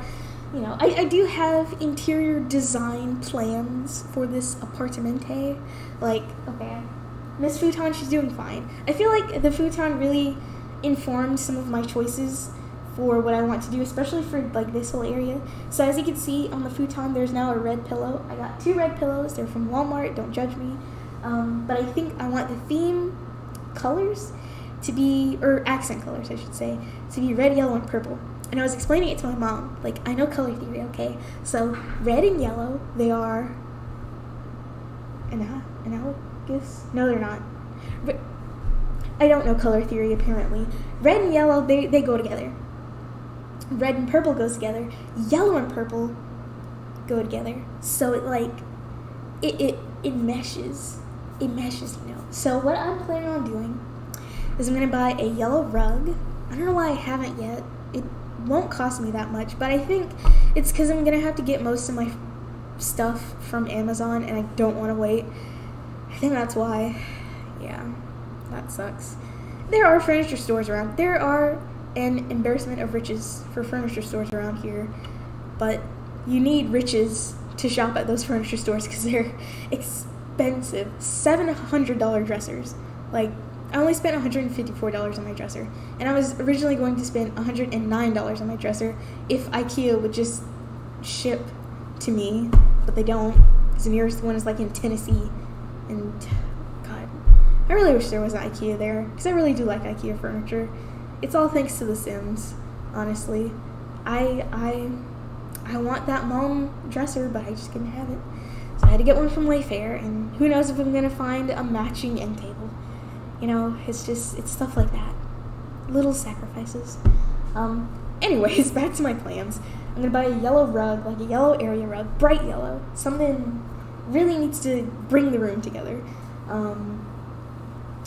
you know, I do have interior design plans for this apartamente. Like, okay, Miss Futon, she's doing fine. I feel like the futon really informed some of my choices for what I want to do, especially for like this whole area. So as you can see on the futon, there's now a red pillow. I got 2 red pillows. They're from Walmart. Don't judge me. But I think I want the theme colors to be, or accent colors, I should say, to be red, yellow, and purple. And I was explaining it to my mom. Like, I know color theory, okay? So, red and yellow, they are analogous? No, they're not. I don't know color theory, apparently. Red and yellow, they go together. Red and purple goes together. Yellow and purple go together. So, it meshes. It meshes, you know. So, what I'm planning on doing is I'm going to buy a yellow rug. I don't know why I haven't yet. It won't cost me that much, but I think it's because I'm going to have to get most of my stuff from Amazon, and I don't want to wait. I think that's why. Yeah, that sucks. There are furniture stores around. There are an embarrassment of riches for furniture stores around here, but you need riches to shop at those furniture stores because they're expensive. $700 dressers. Like, I only spent $154 on my dresser, and I was originally going to spend $109 on my dresser if IKEA would just ship to me, but they don't, because the nearest one is like in Tennessee, and God, I really wish there was an IKEA there, because I really do like IKEA furniture. It's all thanks to The Sims, honestly. I want that mom dresser, but I just couldn't have it, so I had to get one from Wayfair, and who knows if I'm going to find a matching end table. You know, it's stuff like that. Little sacrifices. Anyways, back to my plans. I'm gonna buy a yellow rug, like a yellow area rug, bright yellow. Something really needs to bring the room together. And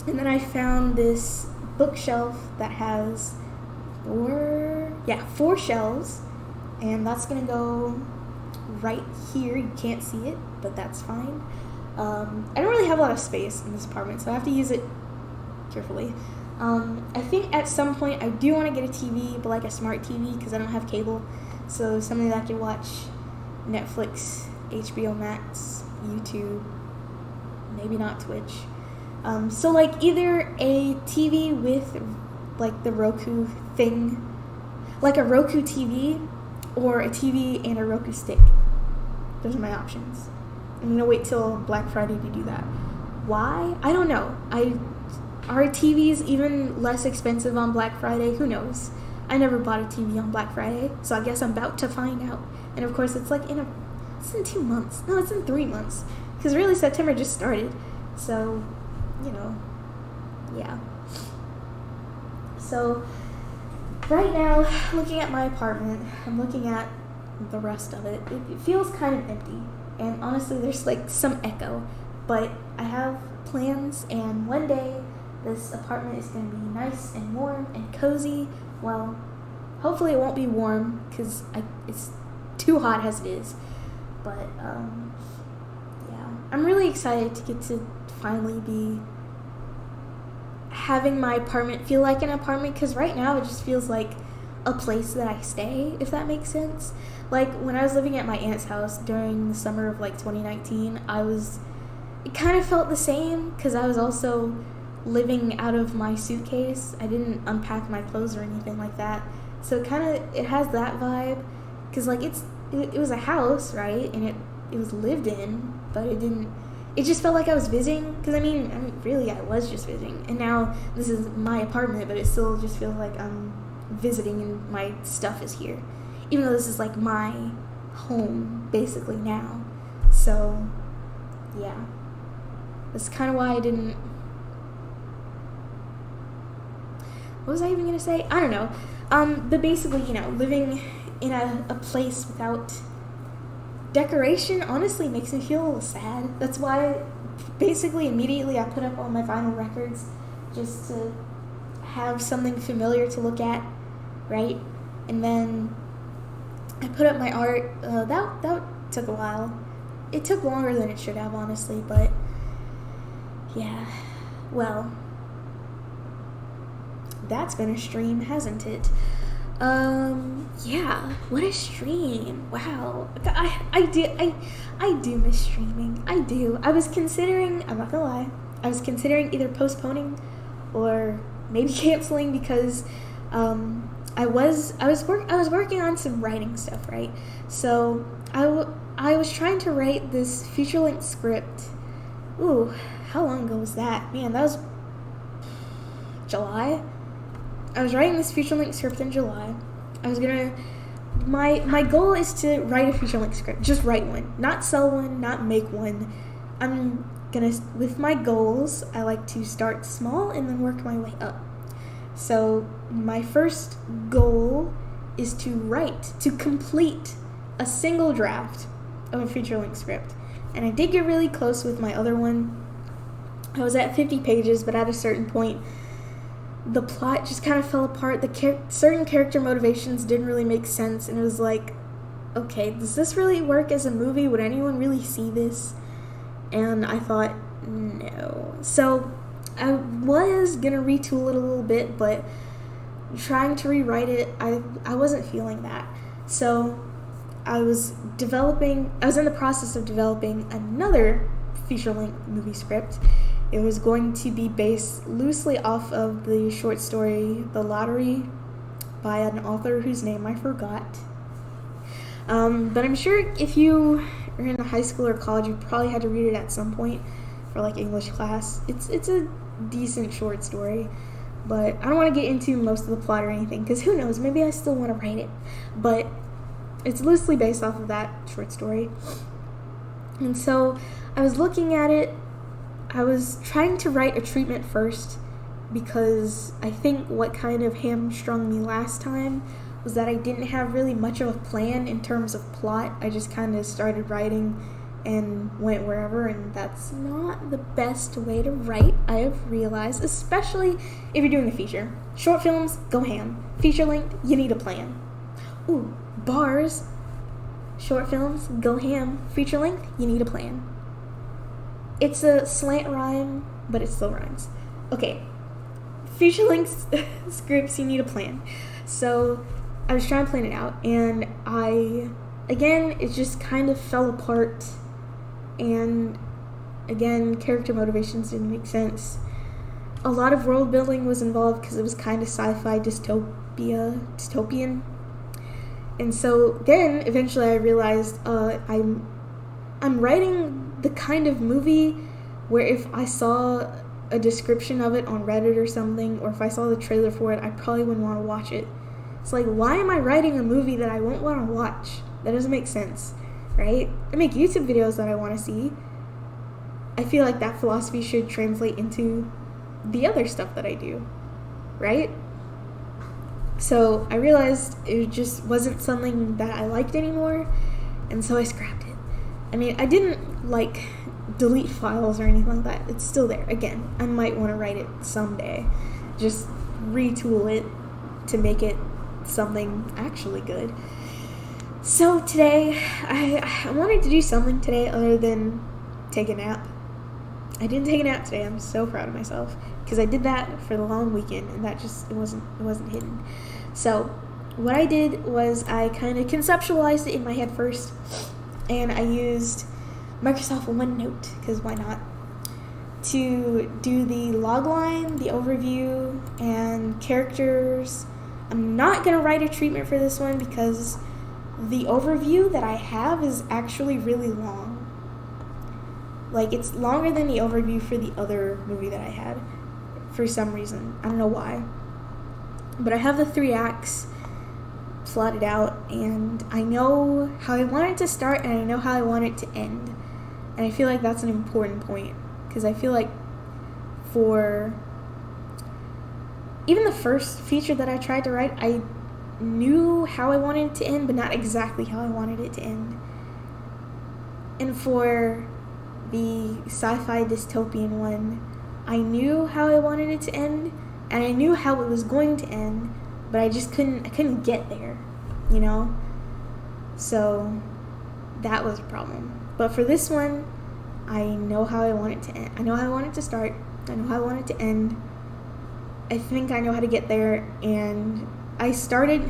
then I found this bookshelf that has four shelves, and that's gonna go right here. You can't see it, but that's fine. I don't really have a lot of space in this apartment, so I have to use it carefully. I think at some point I do want to get a TV, but like a smart TV, because I don't have cable, so something that I can watch Netflix, HBO Max, YouTube, maybe not Twitch. So like either a TV with like the Roku thing, like a Roku TV, or a TV and a Roku stick. Those are my options. I'm gonna wait till Black Friday to do that. Why? I don't know. Are TVs even less expensive on Black Friday? Who knows? I never bought a TV on Black Friday, so I guess I'm about to find out. And of course, it's in 2 months. No, it's in 3 months. Because really, September just started. So, you know, yeah. So, right now, looking at my apartment, I'm looking at the rest of it. It feels kind of empty. And honestly, there's like some echo. But I have plans, and one day, this apartment is going to be nice and warm and cozy. Well, hopefully it won't be warm because it's too hot as it is. But, yeah. I'm really excited to get to finally be having my apartment feel like an apartment, because right now it just feels like a place that I stay, if that makes sense. Like, when I was living at my aunt's house during the summer of, like, 2019, it kind of felt the same, because I was also living out of my suitcase. I didn't unpack my clothes or anything like that, so it has that vibe, because like it was a house, right, and it was lived in, but it just felt like I was visiting, because I mean really I was just visiting, and now this is my apartment, but it still just feels like I'm visiting and my stuff is here, even though this is like my home basically now. So yeah, that's kind of why I didn't. What was I even going to say? I don't know. But basically, you know, living in a place without decoration honestly makes me feel a little sad. That's why, basically, immediately I put up all my vinyl records just to have something familiar to look at, right? And then I put up my art. That took a while. It took longer than it should have, honestly, but yeah. Well, that's been a stream, hasn't it? Yeah, what a stream. Wow. I do miss streaming. I do. I was considering, I'm not gonna lie, I was considering either postponing or maybe canceling, because I was working on some writing stuff, right? So I was trying to write this feature-length script. Ooh, how long ago was that? Man, that was July. I was writing this feature-length script in July. I was gonna. My goal is to write a feature-length script. Just write one, not sell one, not make one. I'm gonna. With my goals, I like to start small and then work my way up. So my first goal is to complete a single draft of a feature-length script, and I did get really close with my other one. I was at 50 pages, but at a certain point, the plot just kind of fell apart. Certain character motivations didn't really make sense, and it was like, okay, does this really work as a movie? Would anyone really see this? And I thought, no. So I was gonna retool it a little bit, but trying to rewrite it, I wasn't feeling that. So I was in the process of developing another feature-length movie script. It was going to be based loosely off of the short story The Lottery by an author whose name I forgot. But I'm sure if you are in high school or college, you probably had to read it at some point for like English class. It's a decent short story, but I don't want to get into most of the plot or anything, because who knows, maybe I still want to write it. But it's loosely based off of that short story. And so I was looking at it. I was trying to write a treatment first, because I think what kind of hamstrung me last time was that I didn't have really much of a plan in terms of plot. I just kind of started writing and went wherever, and that's not the best way to write, I have realized, especially if you're doing a feature. Short films, go ham. Feature length, you need a plan. Ooh, bars. Short films, go ham. Feature length, you need a plan. It's a slant rhyme, but it still rhymes. Okay, feature length scripts, you need a plan. So I was trying to plan it out, and it just kind of fell apart. And again, character motivations didn't make sense. A lot of world building was involved because it was kind of sci-fi dystopian. And so then eventually I realized I'm writing the kind of movie where if I saw a description of it on Reddit or something, or if I saw the trailer for it, I probably wouldn't want to watch it. It's like, why am I writing a movie that I won't want to watch? That doesn't make sense, right? I make YouTube videos that I want to see. I feel like that philosophy should translate into the other stuff that I do, right? So I realized it just wasn't something that I liked anymore, and so I scrapped it. I mean, I didn't like delete files or anything like that. It's still there. Again, I might want to write it someday. Just retool it to make it something actually good. So today, I wanted to do something today other than take a nap. I didn't take a nap today. I'm so proud of myself, because I did that for the long weekend, and that just it wasn't hidden. So what I did was I kind of conceptualized it in my head first, and I used Microsoft OneNote, because why not, to do the logline, the overview, and characters. I'm not going to write a treatment for this one because the overview that I have is actually really long. Like, it's longer than the overview for the other movie that I had for some reason. I don't know why. But I have the 3 acts plotted out, and I know how I want it to start, and I know how I want it to end. And I feel like that's an important point, because I feel like for even the first feature that I tried to write, I knew how I wanted it to end, but not exactly how I wanted it to end. And for the sci-fi dystopian one, I knew how I wanted it to end, and I knew how it was going to end, but I just couldn't get there, you know? So that was a problem. But for this one, I know how I want it to end. I know how I want it to start. I know how I want it to end. I think I know how to get there, and I started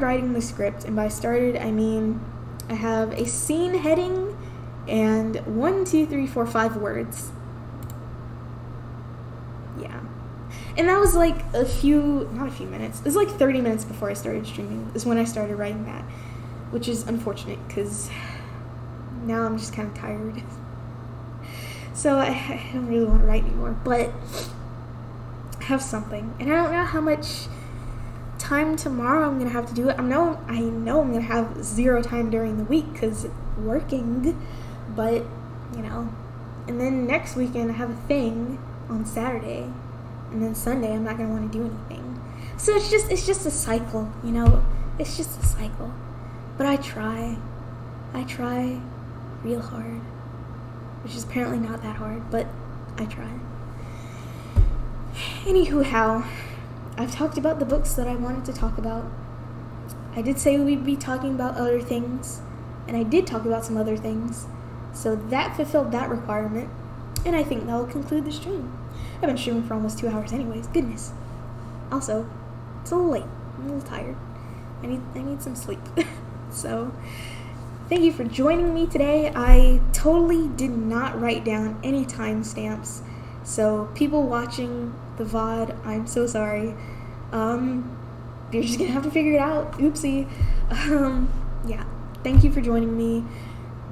writing the script, and by started, I mean I have a scene heading and 1, 2, 3, 4, 5 words. Yeah. And that was like not a few minutes. It was like 30 minutes before I started streaming is when I started writing that, which is unfortunate because now I'm just kind of tired. So I don't really want to write anymore, but I have something. And I don't know how much time tomorrow I'm going to have to do it. I know I'm going to have 0 time during the week because working, but, you know. And then next weekend I have a thing on Saturday, and then Sunday I'm not going to want to do anything. So it's just a cycle, you know. It's just a cycle. But I try real hard, which is apparently not that hard, but I try. Anywho, I've talked about the books that I wanted to talk about. I did say we'd be talking about other things, and I did talk about some other things, so that fulfilled that requirement, and I think that will conclude the stream. I've been streaming for almost 2 hours anyways, goodness. Also, it's a little late. I'm a little tired. I need some sleep. So, thank you for joining me today. I totally did not write down any timestamps. So, people watching the VOD, I'm so sorry. You're just gonna have to figure it out. Oopsie. Yeah. Thank you for joining me.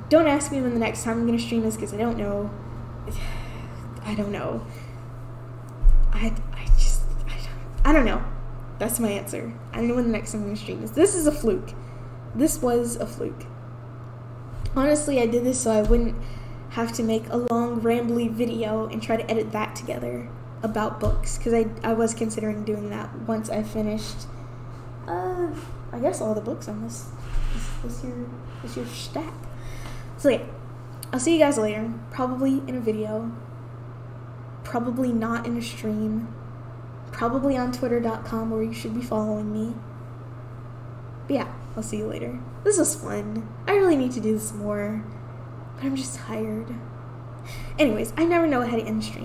Don't ask me when the next time I'm gonna stream is, because I don't know. I don't know. I don't know. That's my answer. I don't know when the next time I'm gonna stream is. This is a fluke. This was a fluke. Honestly, I did this so I wouldn't have to make a long, rambly video and try to edit that together about books, because I was considering doing that once I finished, I guess all the books on this your stack. So yeah, I'll see you guys later, probably in a video, probably not in a stream, probably on twitter.com where you should be following me. But yeah, I'll see you later. This was fun. I really need to do this more, but I'm just tired. Anyways, I never know how to end stream.